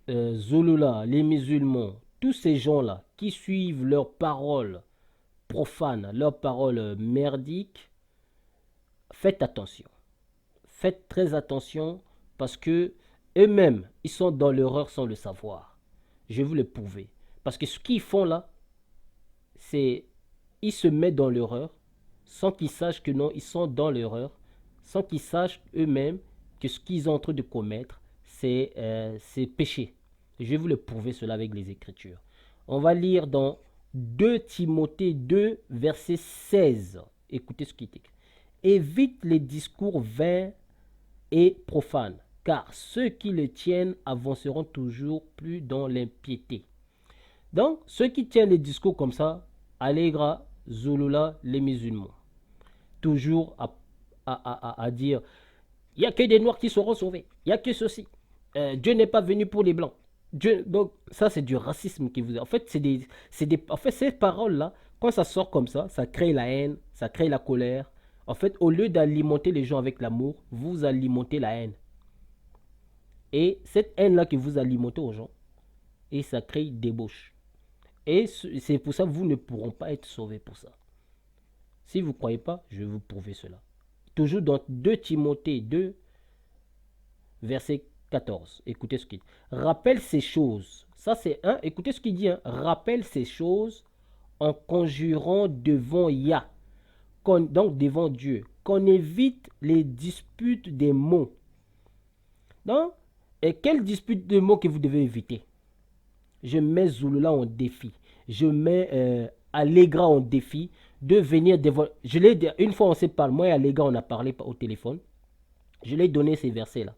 Zolula, les musulmans, tous ces gens-là qui suivent leurs paroles profanes, leurs paroles merdiques, faites attention. Faites très attention parce que eux-mêmes, ils sont dans l'erreur sans le savoir. Je vais vous le prouver. Parce que ce qu'ils font là, c'est ils se mettent dans l'erreur sans qu'ils sachent que non, ils sont dans l'erreur, sans qu'ils sachent eux-mêmes que ce qu'ils sont en train de commettre, c'est péché. Je vais vous le prouver cela avec les Écritures. On va lire dans 2 Timothée 2, verset 16. Écoutez ce qui est écrit. Évite les discours vains et profanes, car ceux qui le tiennent avanceront toujours plus dans l'impiété. Donc, ceux qui tiennent les discours comme ça, Allegra, Zolula, les musulmans, toujours à dire, il n'y a que des noirs qui seront sauvés, il n'y a que ceci. Dieu n'est pas venu pour les blancs. Donc, ça, c'est du racisme qui vous... En fait, en fait, ces paroles-là, quand ça sort comme ça crée la haine, ça crée la colère. En fait, au lieu d'alimenter les gens avec l'amour, vous alimentez la haine. Et cette haine-là que vous alimentez aux gens, et ça crée débauche. Et c'est pour ça que vous ne pourront pas être sauvés pour ça. Si vous ne croyez pas, je vais vous prouver cela. Toujours dans 2 Timothée 2, verset 14. Écoutez ce qu'il dit. Rappelle ces choses. Ça, c'est un. Écoutez ce qu'il dit. Hein. Rappelle ces choses en conjurant devant Yah. Donc devant Dieu. Qu'on évite les disputes des mots. Donc, et quelle dispute de mots que vous devez éviter? Je mets Zouloula en défi. Je mets Allegra en défi de venir devant. Je l'ai une fois on s'est parlé. Moi et Allegra on a parlé au téléphone. Je lui ai donné ces versets là.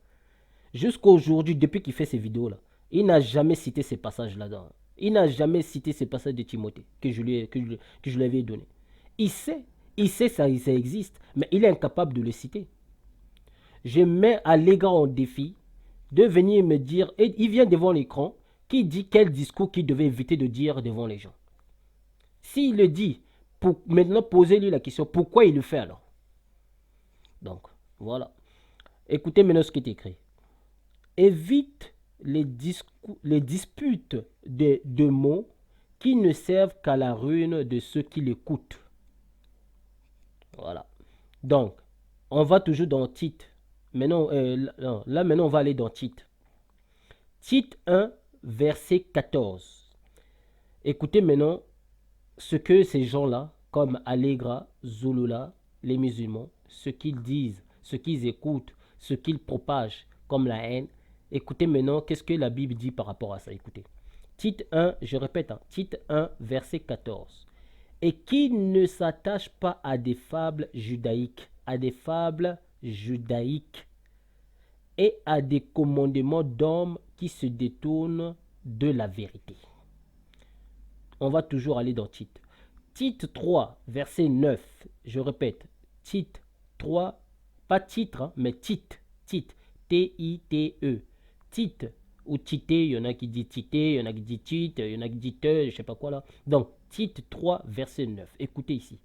Jusqu'à aujourd'hui, depuis qu'il fait ces vidéos là, il n'a jamais cité ces passages là-dedans. Il n'a jamais cité ces passages de Timothée que je lui avais donné. Il sait ça existe, mais il est incapable de le citer. Je mets Allegra en défi de venir me dire, et il vient devant l'écran, qui dit quel discours qu'il devait éviter de dire devant les gens. S'il le dit, maintenant posez-lui la question, pourquoi il le fait alors? Donc, voilà. Écoutez maintenant ce qui est écrit. Évite les disputes de mots qui ne servent qu'à la ruine de ceux qui l'écoutent. Voilà. Donc, on va toujours dans Tite. Maintenant, là, maintenant, on va aller dans Tite. Tite 1, verset 14. Écoutez maintenant ce que ces gens-là, comme Allegra, Zulula, les musulmans, ce qu'ils disent, ce qu'ils écoutent, ce qu'ils propagent comme la haine. Écoutez maintenant, qu'est-ce que la Bible dit par rapport à ça. Écoutez. Tite 1, je répète, Tite 1, verset 14. Et qui ne s'attache pas à des fables judaïques, et à des commandements d'hommes qui se détournent de la vérité. On va toujours aller dans Tite. Tite 3, verset 9. Je répète, Tite 3, pas titre, mais Tite, T-I-T-E. Tite, ou Tite, il y en a qui dit Tite, il y en a qui dit Tite, il y en a qui dit Te, je sais pas quoi là. Donc, Tite 3, verset 9. Écoutez ici.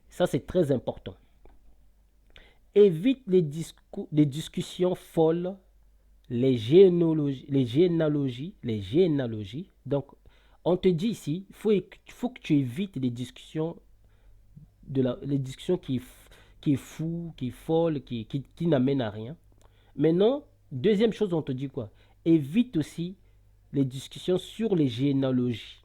Ça, c'est très important. Évite les discussions folles, les généalogies. Donc, on te dit ici, il faut que tu évites les discussions, les discussions qui est fou, qui est folle, qui n'amènent à rien. Maintenant, deuxième chose, on te dit quoi? Évite aussi les discussions sur les généalogies.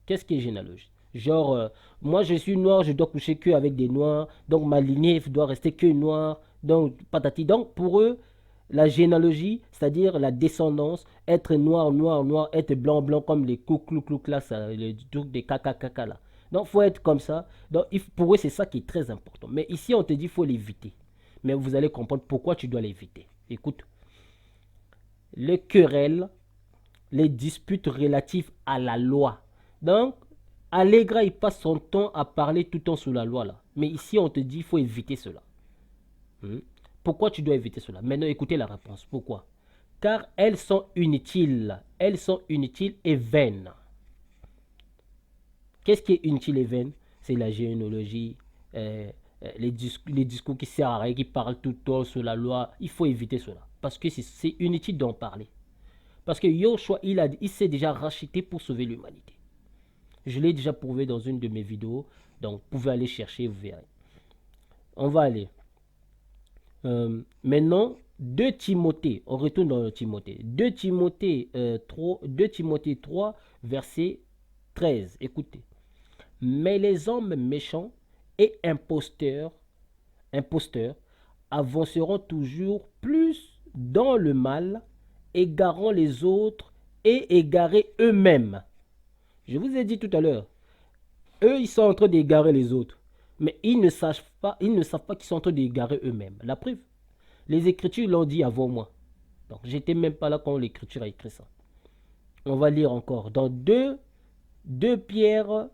Qu'est-ce qui est généalogie? Genre, moi je suis noir, je dois coucher que avec des noirs, donc ma lignée doit rester que noire, donc patati. Donc pour eux, la généalogie, c'est-à-dire la descendance, être noir, noir, noir, être blanc, blanc, comme les couclouclouc là, les trucs des caca là. Donc faut être comme ça. Donc pour eux, c'est ça qui est très important. Mais ici, on te dit qu'il faut l'éviter. Mais vous allez comprendre pourquoi tu dois l'éviter. Écoute, les querelles, les disputes relatives à la loi. Donc, Allegra, il passe son temps à parler tout le temps sous la loi là. Mais ici, on te dit qu'il faut éviter cela. Pourquoi tu dois éviter cela? Maintenant, écoutez la réponse. Pourquoi? Car elles sont inutiles. Elles sont inutiles et vaines. Qu'est-ce qui est inutile et vaine? C'est la généalogie, les discours qui servent à rien, qui parlent tout le temps sur la loi. Il faut éviter cela. Parce que c'est inutile d'en parler. Parce que Yoshua, il s'est déjà racheté pour sauver l'humanité. Je l'ai déjà prouvé dans une de mes vidéos. Donc, vous pouvez aller chercher, vous verrez. On va aller. Maintenant, 2 Timothée. On retourne dans Timothée. 2 Timothée 3, verset 13. Écoutez. Mais les hommes méchants et imposteurs avanceront toujours plus dans le mal, égarant les autres et égarés eux-mêmes. Je vous ai dit tout à l'heure, eux, ils sont en train d'égarer les autres. Mais ils ne savent pas qu'ils sont en train d'égarer eux-mêmes. La preuve, les Écritures l'ont dit avant moi. Donc, j'étais même pas là quand l'Écriture a écrit ça. On va lire encore. Dans 2 Pierre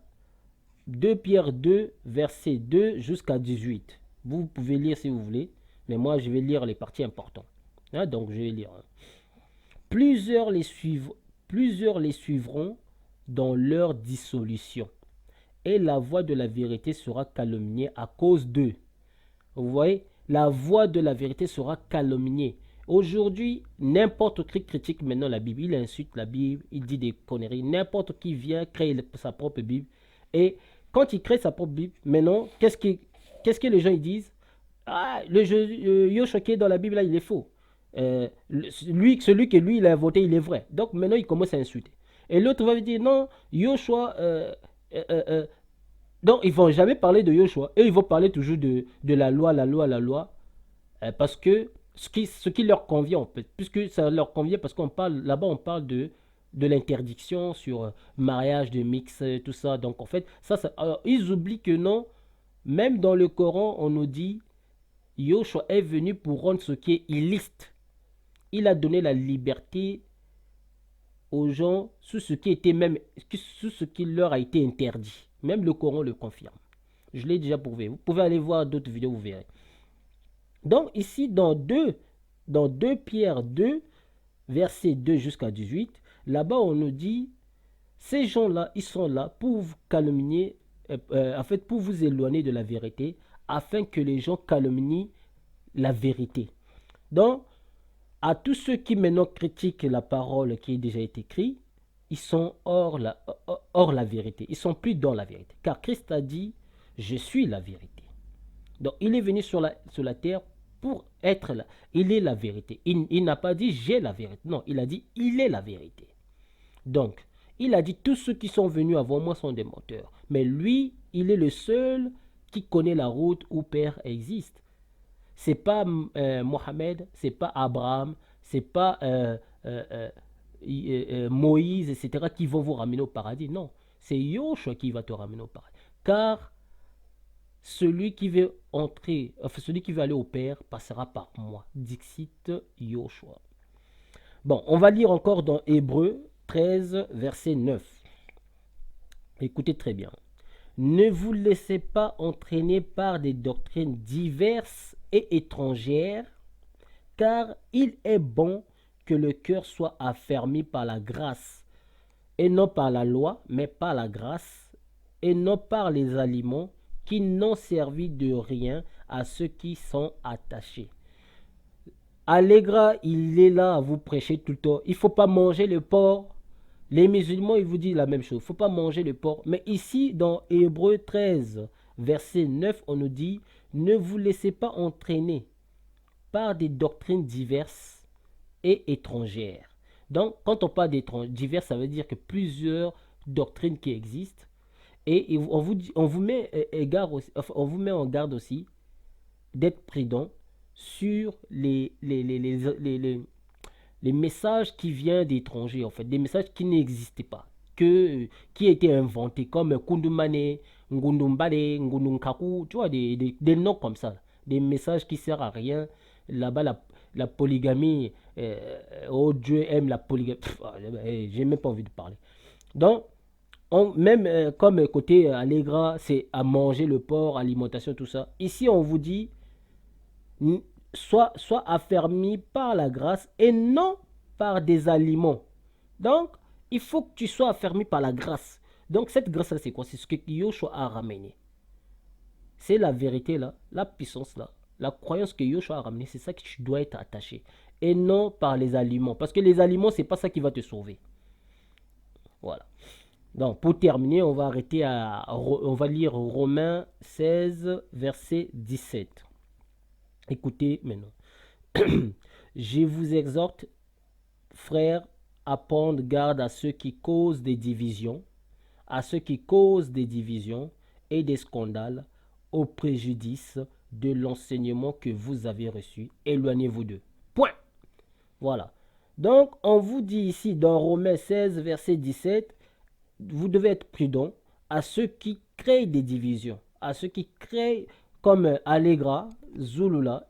2, verset 2 jusqu'à 18. Vous pouvez lire si vous voulez. Mais moi, je vais lire les parties importantes. Donc, je vais lire. Plusieurs les suivront dans leur dissolution. Et la voix de la vérité sera calomniée à cause d'eux. Vous voyez, la voix de la vérité sera calomniée. Aujourd'hui, n'importe qui critique maintenant la Bible. Il insulte la Bible, il dit des conneries. N'importe qui vient créer sa propre Bible. Et quand il crée sa propre Bible, maintenant, qu'est-ce que les gens ils disent? Ah, Yoshua qui est dans la Bible, là, il est faux. Celui que lui, il a inventé, il est vrai. Donc maintenant, il commence à insulter. Et l'autre va lui dire, non, Yoshua... donc, ils ne vont jamais parler de Yoshua. Et ils vont parler toujours de la loi, parce que ce qui leur convient, en fait. Puisque ça leur convient, parce qu'on parle, là-bas, on parle de l'interdiction sur mariage de mix, tout ça. Donc, en fait, alors, ils oublient que non, même dans le Coran, on nous dit, Yoshua est venu pour rendre ce qui est illicite. Il a donné la liberté aux gens sous ce qui leur a été interdit. Même le Coran le confirme. Je l'ai déjà prouvé. Vous pouvez aller voir d'autres vidéos, vous verrez. Donc ici, dans 2 Pierre 2, verset 2 jusqu'à 18, là-bas on nous dit, ces gens-là, ils sont là pour vous calomnier, en fait pour vous éloigner de la vérité, afin que les gens calomnient la vérité. Donc, À tous ceux qui maintenant critiquent la parole qui a déjà été écrite, ils sont hors la vérité. Ils sont plus dans la vérité. Car Christ a dit, je suis la vérité. Donc il est venu sur la terre pour être là. Il est la vérité. Il n'a pas dit j'ai la vérité. Non, il a dit il est la vérité. Donc, il a dit tous ceux qui sont venus avant moi sont des menteurs. Mais lui, il est le seul qui connaît la route où Père existe. C'est pas Mohamed, c'est pas Abraham, c'est pas Moïse, etc. qui vont vous ramener au paradis. Non, c'est Yoshua qui va te ramener au paradis. Car celui qui veut entrer, enfin celui qui veut aller au Père passera par moi. Dixit Yoshua. Bon, on va lire encore dans Hébreu 13, verset 9. Écoutez très bien. Ne vous laissez pas entraîner par des doctrines diverses et étrangères, car il est bon que le cœur soit affermi par la grâce, et non par la loi, mais par la grâce, et non par les aliments qui n'ont servi de rien à ceux qui sont attachés. Allegra, il est là à vous prêcher tout le temps. Il ne faut pas manger le porc. Les musulmans, ils vous disent la même chose. Il ne faut pas manger le porc. Mais ici, dans Hébreu 13, verset 9, on nous dit, ne vous laissez pas entraîner par des doctrines diverses et étrangères. Donc, quand on parle diverses, ça veut dire que plusieurs doctrines qui existent. Et on vous met on vous met en garde aussi d'être prudent sur les messages qui viennent d'étrangers, en fait, des messages qui n'existaient pas, qui étaient inventés, comme Kundumane, Ngundumbale, Ngundunkaku, tu vois, des noms comme ça, des messages qui ne servent à rien. Là-bas, la polygamie, oh Dieu aime la polygamie, j'ai même pas envie de parler. Donc, même comme côté Allegra, c'est à manger le porc, alimentation, tout ça. Ici, on vous dit, soit affermi par la grâce et non par des aliments. Donc, il faut que tu sois affermi par la grâce. Donc, cette grâce-là, c'est quoi? C'est ce que Yoshua a ramené. C'est la vérité là, la puissance là, la croyance que Yoshua a ramené, c'est ça que tu dois être attaché. Et non par les aliments. Parce que les aliments, c'est pas ça qui va te sauver. Voilà. Donc, pour terminer, on va arrêter on va lire Romains 16, verset 17. Écoutez maintenant. Je vous exhorte, frères, à prendre garde à ceux qui causent des divisions, et des scandales au préjudice de l'enseignement que vous avez reçu. Éloignez-vous d'eux. Point. Voilà. Donc, on vous dit ici dans Romains 16, verset 17, vous devez être prudent à ceux qui créent des divisions, à ceux qui créent comme Allegra, Zulula.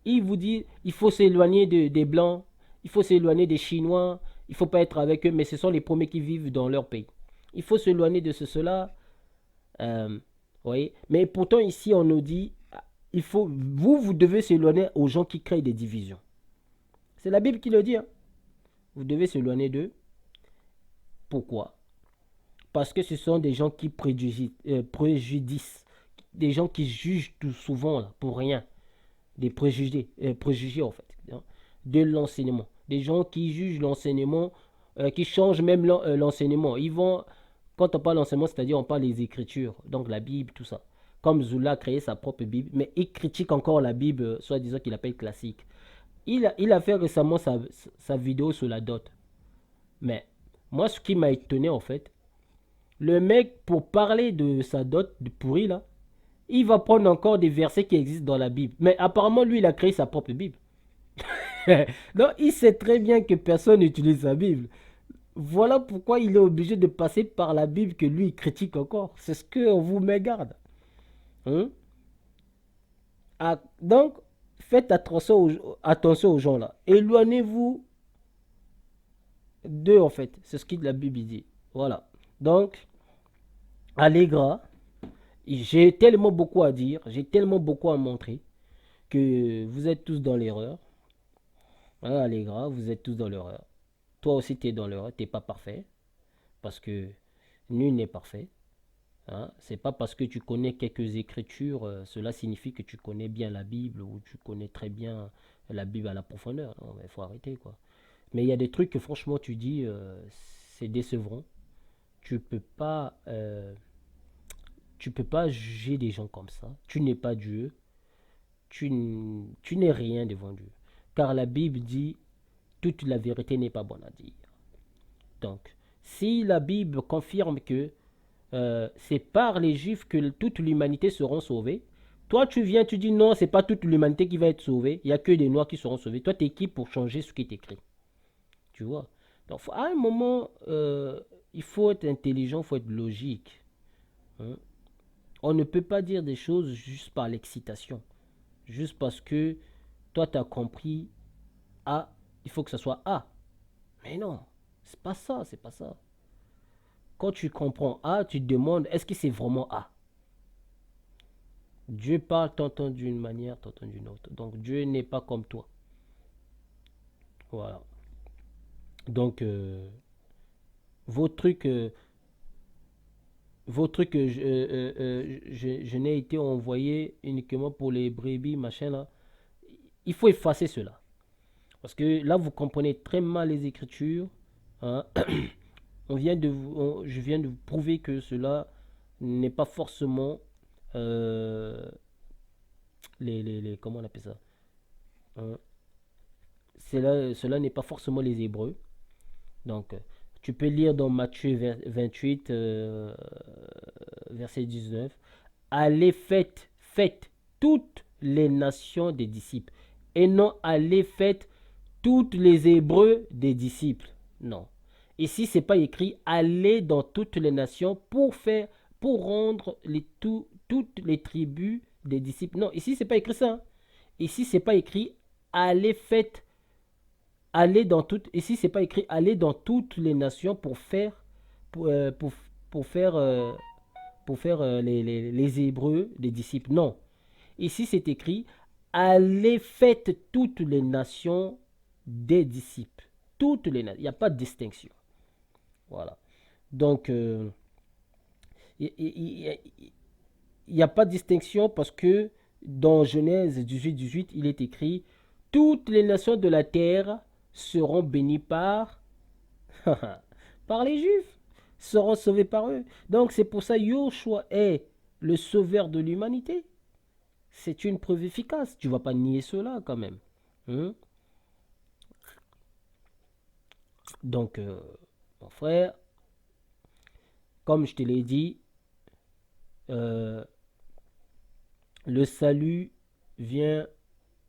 Il vous dit il faut s'éloigner des Blancs, il faut s'éloigner des Chinois, il ne faut pas être avec eux, mais ce sont les premiers qui vivent dans leur pays. Il faut s'éloigner de cela. Voyez. Mais pourtant, ici, on nous dit vous devez s'éloigner aux gens qui créent des divisions. C'est la Bible qui le dit. Hein. Vous devez s'éloigner d'eux. Pourquoi? Parce que ce sont des gens qui préjudicent, des gens qui jugent tout souvent là, pour rien, des préjugés en fait, hein, de l'enseignement. Des gens qui jugent l'enseignement, qui changent même l'enseignement. Ils vont, quand on parle d'enseignement, c'est-à-dire on parle des Écritures, donc la Bible, tout ça. Comme Zula a créé sa propre Bible, mais il critique encore la Bible, soit disant qu'il appelle classique. Il a fait récemment sa vidéo sur la dot. Mais moi, ce qui m'a étonné en fait, le mec, pour parler de sa dot de pourri là, il va prendre encore des versets qui existent dans la Bible. Mais apparemment, lui, il a créé sa propre Bible. Donc, il sait très bien que personne n'utilise sa Bible. Voilà pourquoi il est obligé de passer par la Bible que lui, il critique encore. C'est ce qu'on vous met garde. Hein? Donc, faites attention aux gens là. Éloignez-vous d'eux, en fait. C'est ce que la Bible dit. Voilà. Donc, Allegra, j'ai tellement beaucoup à dire, j'ai tellement beaucoup à montrer que vous êtes tous dans l'erreur. Hein, Allegra, vous êtes tous dans l'erreur. Toi aussi, tu es dans l'erreur, tu n'es pas parfait. Parce que nul n'est parfait. Hein. C'est pas parce que tu connais quelques écritures, cela signifie que tu connais bien la Bible ou tu connais très bien la Bible à la profondeur. Non, mais il faut arrêter, quoi. Mais il y a des trucs que franchement tu dis, c'est décevant. Tu peux pas, tu peux pas juger des gens comme ça. Tu n'es pas Dieu. Tu n'es rien devant Dieu. Car la Bible dit, toute la vérité n'est pas bonne à dire. Donc, si la Bible confirme que c'est par les Juifs que toute l'humanité sera sauvée, toi tu viens, tu dis non, c'est pas toute l'humanité qui va être sauvée, il n'y a que des Noirs qui seront sauvés. Toi, tu es qui pour changer ce qui est écrit? Tu vois? Donc, à un moment, il faut être intelligent, il faut être logique. Hein. On ne peut pas dire des choses juste par l'excitation. Juste parce que toi, tu as compris A, il faut que ce soit A. Mais non, c'est pas ça, c'est pas ça. Quand tu comprends A, tu te demandes est-ce que c'est vraiment A? Dieu parle tantôt d'une manière, tantôt d'une autre. Donc Dieu n'est pas comme toi. Voilà. Donc vos trucs, je n'ai été envoyé uniquement pour les brebis, machin là. Il faut effacer cela. Parce que là, vous comprenez très mal les Écritures. Hein. Je viens de vous prouver que cela n'est pas forcément euh, comment on appelle ça. Hein. Cela n'est pas forcément les Hébreux. Donc, tu peux lire dans Matthieu 28, verset 19. Allez, faites toutes les nations des disciples. Et non, allez, faites toutes les Hébreux des disciples. Non. Ici, c'est pas écrit allez dans toutes les nations pour rendre toutes les tribus des disciples. Non, ici, c'est pas écrit ça. Ici, c'est pas écrit allez, faites aller dans toutes. Ici, c'est pas écrit aller dans toutes les nations pour, euh, pour, pour faire les Hébreux des disciples. Non. Ici, c'est écrit allez, faites toutes les nations des disciples. Toutes les nations. Il n'y a pas de distinction. Voilà. Donc, il n'y a pas de distinction parce que dans Genèse 18, il est écrit toutes les nations de la terre seront bénies par les Juifs, seront sauvés par eux. Donc c'est pour ça Yoshua est le sauveur de l'humanité. C'est une preuve efficace. Tu vas pas nier cela quand même. Hein. Donc, mon frère, comme je te l'ai dit, euh, le salut vient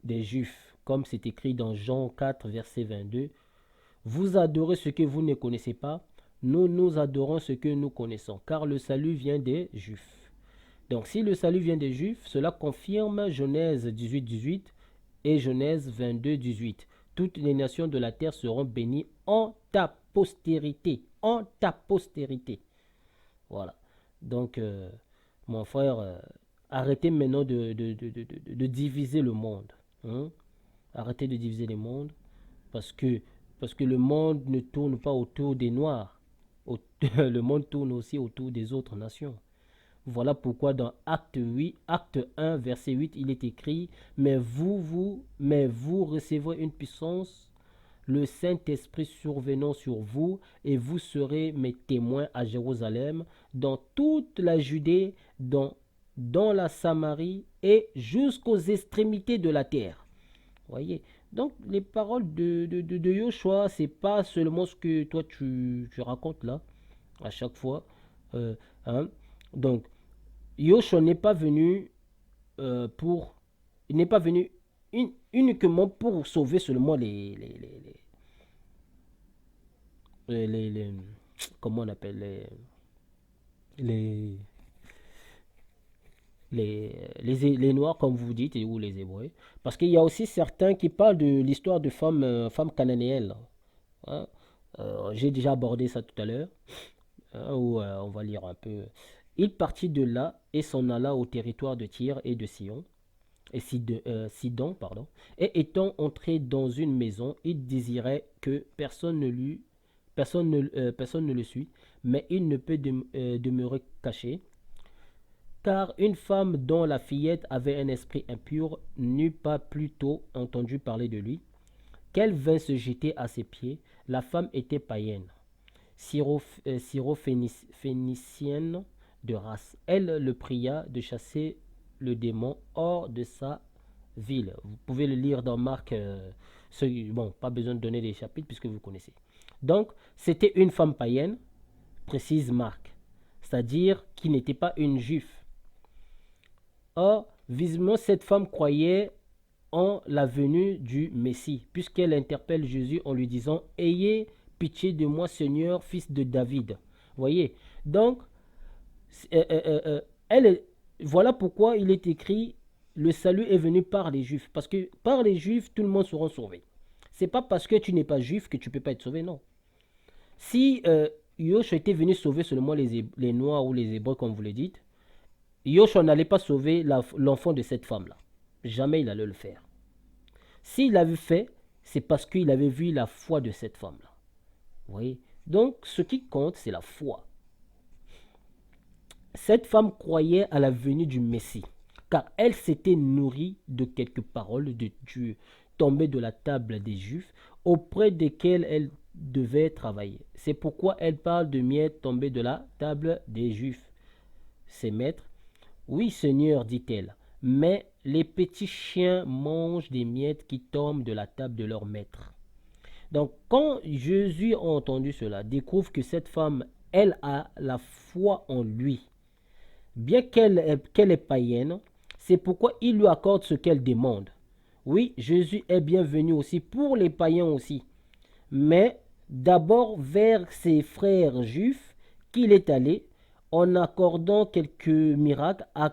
des Juifs, comme c'est écrit dans Jean 4, verset 22. Vous adorez ce que vous ne connaissez pas, nous adorons ce que nous connaissons, car le salut vient des Juifs. Donc si le salut vient des Juifs, cela confirme Genèse 18 et Genèse 22 18. Toutes les nations de la terre seront bénies en ta postérité. En ta postérité. Voilà. Donc, mon frère, arrêtez maintenant de diviser le monde. Hein. Arrêtez de diviser le monde parce que, parce que le monde ne tourne pas autour des Noirs. Le monde tourne aussi autour des autres nations. Voilà pourquoi dans Acte 1, verset 8, il est écrit, mais vous recevrez une puissance, le Saint-Esprit survenant sur vous, et vous serez mes témoins à Jérusalem, dans toute la Judée, dans la Samarie et jusqu'aux extrémités de la terre. Voyez. Donc les paroles de Yoshua, c'est pas seulement ce que toi tu racontes là, à chaque fois. Hein. Donc Yoshua n'est pas venu pour. Il n'est pas venu uniquement pour sauver seulement les comment on appelle les, les Noirs, comme vous dites, ou les Hébreux. Parce qu'il y a aussi certains qui parlent de l'histoire de femmes cananéennes. Hein. J'ai déjà abordé ça tout à l'heure. Hein, où on va lire un peu. Il partit de là et s'en alla au territoire de Tyr et de Sion. Et Sidon, pardon. Et étant entré dans une maison, il désirait que personne ne le suit, mais il ne peut demeurer caché. Car une femme dont la fillette avait un esprit impur n'eût pas plus tôt entendu parler de lui, qu'elle vint se jeter à ses pieds. La femme était païenne, syrophénicienne de race. Elle le pria de chasser le démon hors de sa ville. Vous pouvez le lire dans Marc. Bon, pas besoin de donner des chapitres puisque vous connaissez. Donc, c'était une femme païenne, précise Marc, c'est-à-dire qui n'était pas une juive. Or, visiblement, cette femme croyait en la venue du Messie, puisqu'elle interpelle Jésus en lui disant « Ayez pitié de moi, Seigneur, fils de David. » Voyez, donc, elle, voilà pourquoi il est écrit « Le salut est venu par les Juifs », parce que par les Juifs, tout le monde sera sauvé. C'est pas parce que tu n'es pas juif que tu ne peux pas être sauvé, non. Si Yoshua était venu sauver seulement les Noirs ou les Hébreux, comme vous le dites, Yoshua n'allait pas sauver l'enfant de cette femme-là. Jamais il allait le faire. S'il l'avait fait, c'est parce qu'il avait vu la foi de cette femme-là. Vous voyez? Donc, ce qui compte, c'est la foi. Cette femme croyait à la venue du Messie, car elle s'était nourrie de quelques paroles de Dieu tombées de la table des Juifs, auprès desquelles elle devait travailler. C'est pourquoi elle parle de miettes tombées de la table des Juifs. Ses maîtres, oui Seigneur, dit-elle, mais les petits chiens mangent des miettes qui tombent de la table de leur maître. Donc quand Jésus a entendu cela, découvre que cette femme, elle a la foi en lui. Bien qu'elle est païenne, c'est pourquoi il lui accorde ce qu'elle demande. Oui, Jésus est bienvenu aussi pour les païens aussi, mais d'abord vers ses frères juifs qu'il est allé en accordant quelques miracles à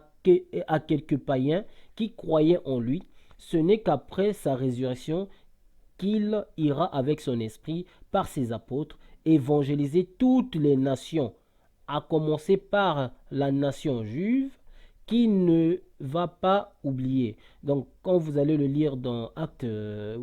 quelques païens qui croyaient en lui. Ce n'est qu'après sa résurrection qu'il ira avec son esprit par ses apôtres évangéliser toutes les nations, à commencer par la nation juive qui ne va pas oublier. Donc, quand vous allez le lire dans Acte 1,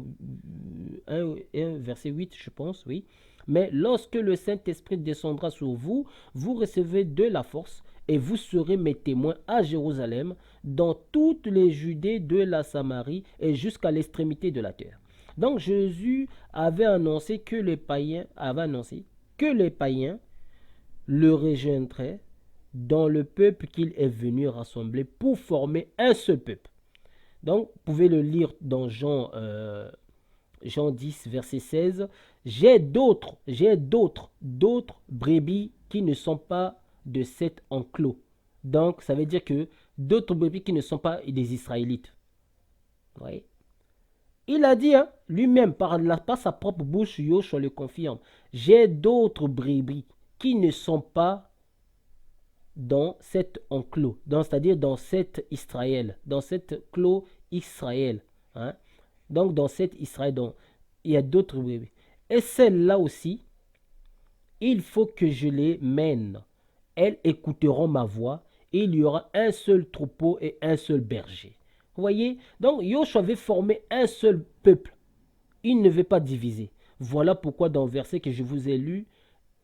verset 8, je pense, oui. Mais lorsque le Saint-Esprit descendra sur vous, vous recevez de la force et vous serez mes témoins à Jérusalem, dans toutes les Judées de la Samarie et jusqu'à l'extrémité de la terre. Donc, Jésus avait annoncé que les païens le rejoindraient dans le peuple qu'il est venu rassembler pour former un seul peuple. Donc, vous pouvez le lire dans Jean 10, verset 16. J'ai d'autres brebis qui ne sont pas de cet enclos. Donc, ça veut dire que d'autres brebis qui ne sont pas des Israélites. Vous voyez? Il a dit, lui-même, par sa propre bouche, Yoshua le confirme. J'ai d'autres brebis qui ne sont pas dans cet enclos, c'est-à-dire dans cet Israël, dans cet clos Israël. Hein? Donc, dans cet Israël, il y a d'autres brebis. Et celles-là aussi, il faut que je les mène. Elles écouteront ma voix. Et il y aura un seul troupeau et un seul berger. Vous voyez? Donc, Yoshua avait formé un seul peuple. Il ne veut pas diviser. Voilà pourquoi dans le verset que je vous ai lu,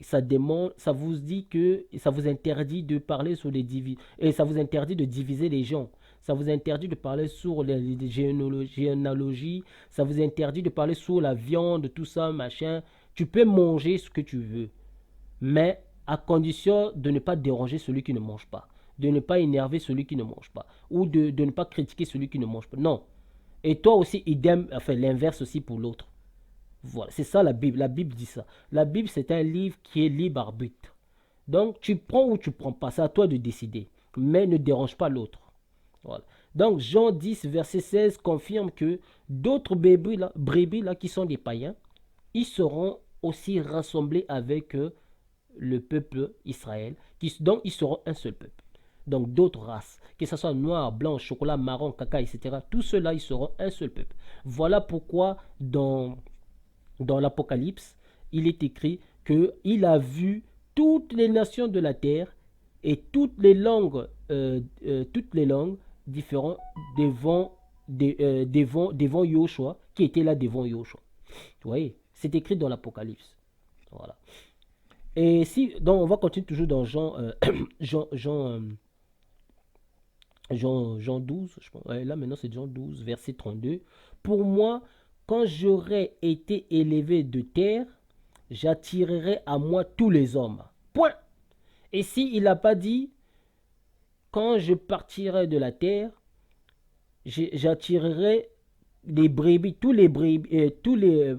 ça vous dit que ça vous interdit de parler sur les divisions. Et ça vous interdit de diviser les gens. Ça vous interdit de parler sur les généalogies. Ça vous interdit de parler sur la viande, tout ça, machin. Tu peux manger ce que tu veux. Mais à condition de ne pas déranger celui qui ne mange pas. De ne pas énerver celui qui ne mange pas. Ou de ne pas critiquer celui qui ne mange pas. Non. Et toi aussi, idem, enfin l'inverse aussi pour l'autre. Voilà, c'est ça la Bible. La Bible dit ça. La Bible, c'est un livre qui est libre arbitre. Donc, tu prends ou tu prends pas. C'est à toi de décider. Mais ne dérange pas l'autre. Voilà. Donc, Jean 10, verset 16 confirme que d'autres brebis là, qui sont des païens, ils seront aussi rassemblés avec le peuple Israël. Donc, ils seront un seul peuple. Donc, d'autres races, que ce soit noir, blanc, chocolat, marron, caca, etc., tous ceux-là, ils seront un seul peuple. Voilà pourquoi dans l'Apocalypse, il est écrit qu'il a vu toutes les nations de la terre et toutes les langues différentes devant Yoshua, qui était là devant Yoshua. Vous voyez, c'est écrit dans l'Apocalypse. Voilà. Et si, donc on va continuer toujours dans Jean Jean 12, je pense. Ouais, là maintenant c'est Jean 12, verset 32. Pour moi, quand j'aurai été élevé de terre, j'attirerai à moi tous les hommes. Point. Et si il n'a pas dit, quand je partirai de la terre, j'attirerai les brebis, tous les brebis,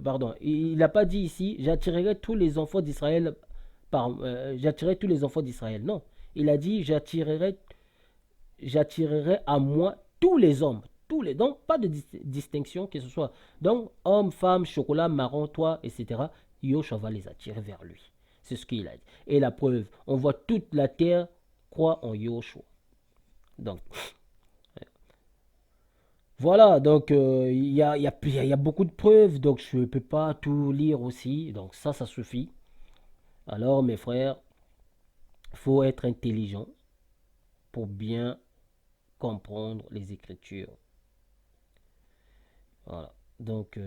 pardon, il n'a pas dit ici, j'attirerai tous les enfants d'Israël, j'attirerai tous les enfants d'Israël. Non, il a dit, j'attirerai à moi tous les hommes. Tous les, donc, pas de distinction que ce soit. Donc, homme, femme, chocolat, marron, toi, etc. Yoshua va les attirer vers lui. C'est ce qu'il a dit. Et la preuve, on voit toute la terre croit en Yoshua. Donc, voilà, donc il y a beaucoup de preuves, donc je ne peux pas tout lire aussi, donc ça suffit. Alors, mes frères, il faut être intelligent pour bien comprendre les Écritures. Voilà. Donc,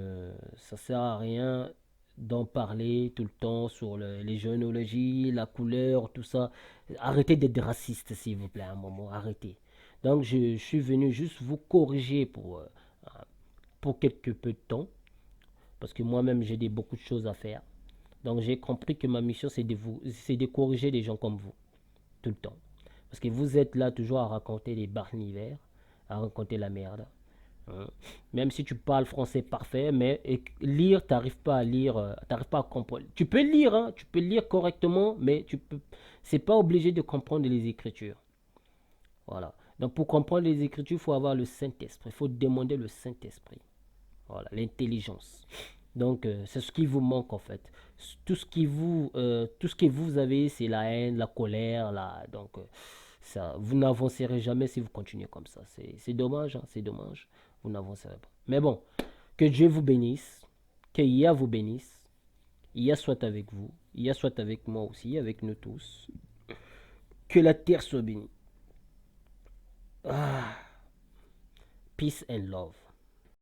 ça sert à rien d'en parler tout le temps sur les généalogies, la couleur, tout ça. Arrêtez d'être raciste, s'il vous plaît, à un moment. Arrêtez. Donc, je suis venu juste vous corriger pour quelque peu de temps. Parce que moi-même, j'ai beaucoup de choses à faire. Donc, j'ai compris que ma mission, c'est de corriger des gens comme vous, tout le temps. Parce que vous êtes là toujours à raconter des barnivers, à raconter la merde. Hein. Même si tu parles français parfait, mais lire, t'arrives pas à lire, t'arrives pas à comprendre. Tu peux lire, hein, tu peux lire correctement, mais c'est pas obligé de comprendre les écritures. Voilà. Donc pour comprendre les écritures, il faut avoir le Saint-Esprit. Il faut demander le Saint-Esprit. Voilà, l'intelligence. Donc c'est ce qui vous manque en fait. Tout ce que vous avez, c'est la haine, la colère, donc ça, vous n'avancerez jamais si vous continuez comme ça. C'est dommage, hein, c'est dommage. Vous n'avancerez pas. Mais bon, que Dieu vous bénisse, que Yah vous bénisse, Yah soit avec vous, Yah soit avec moi aussi, avec nous tous. Que la terre soit bénie. Ah, peace and love.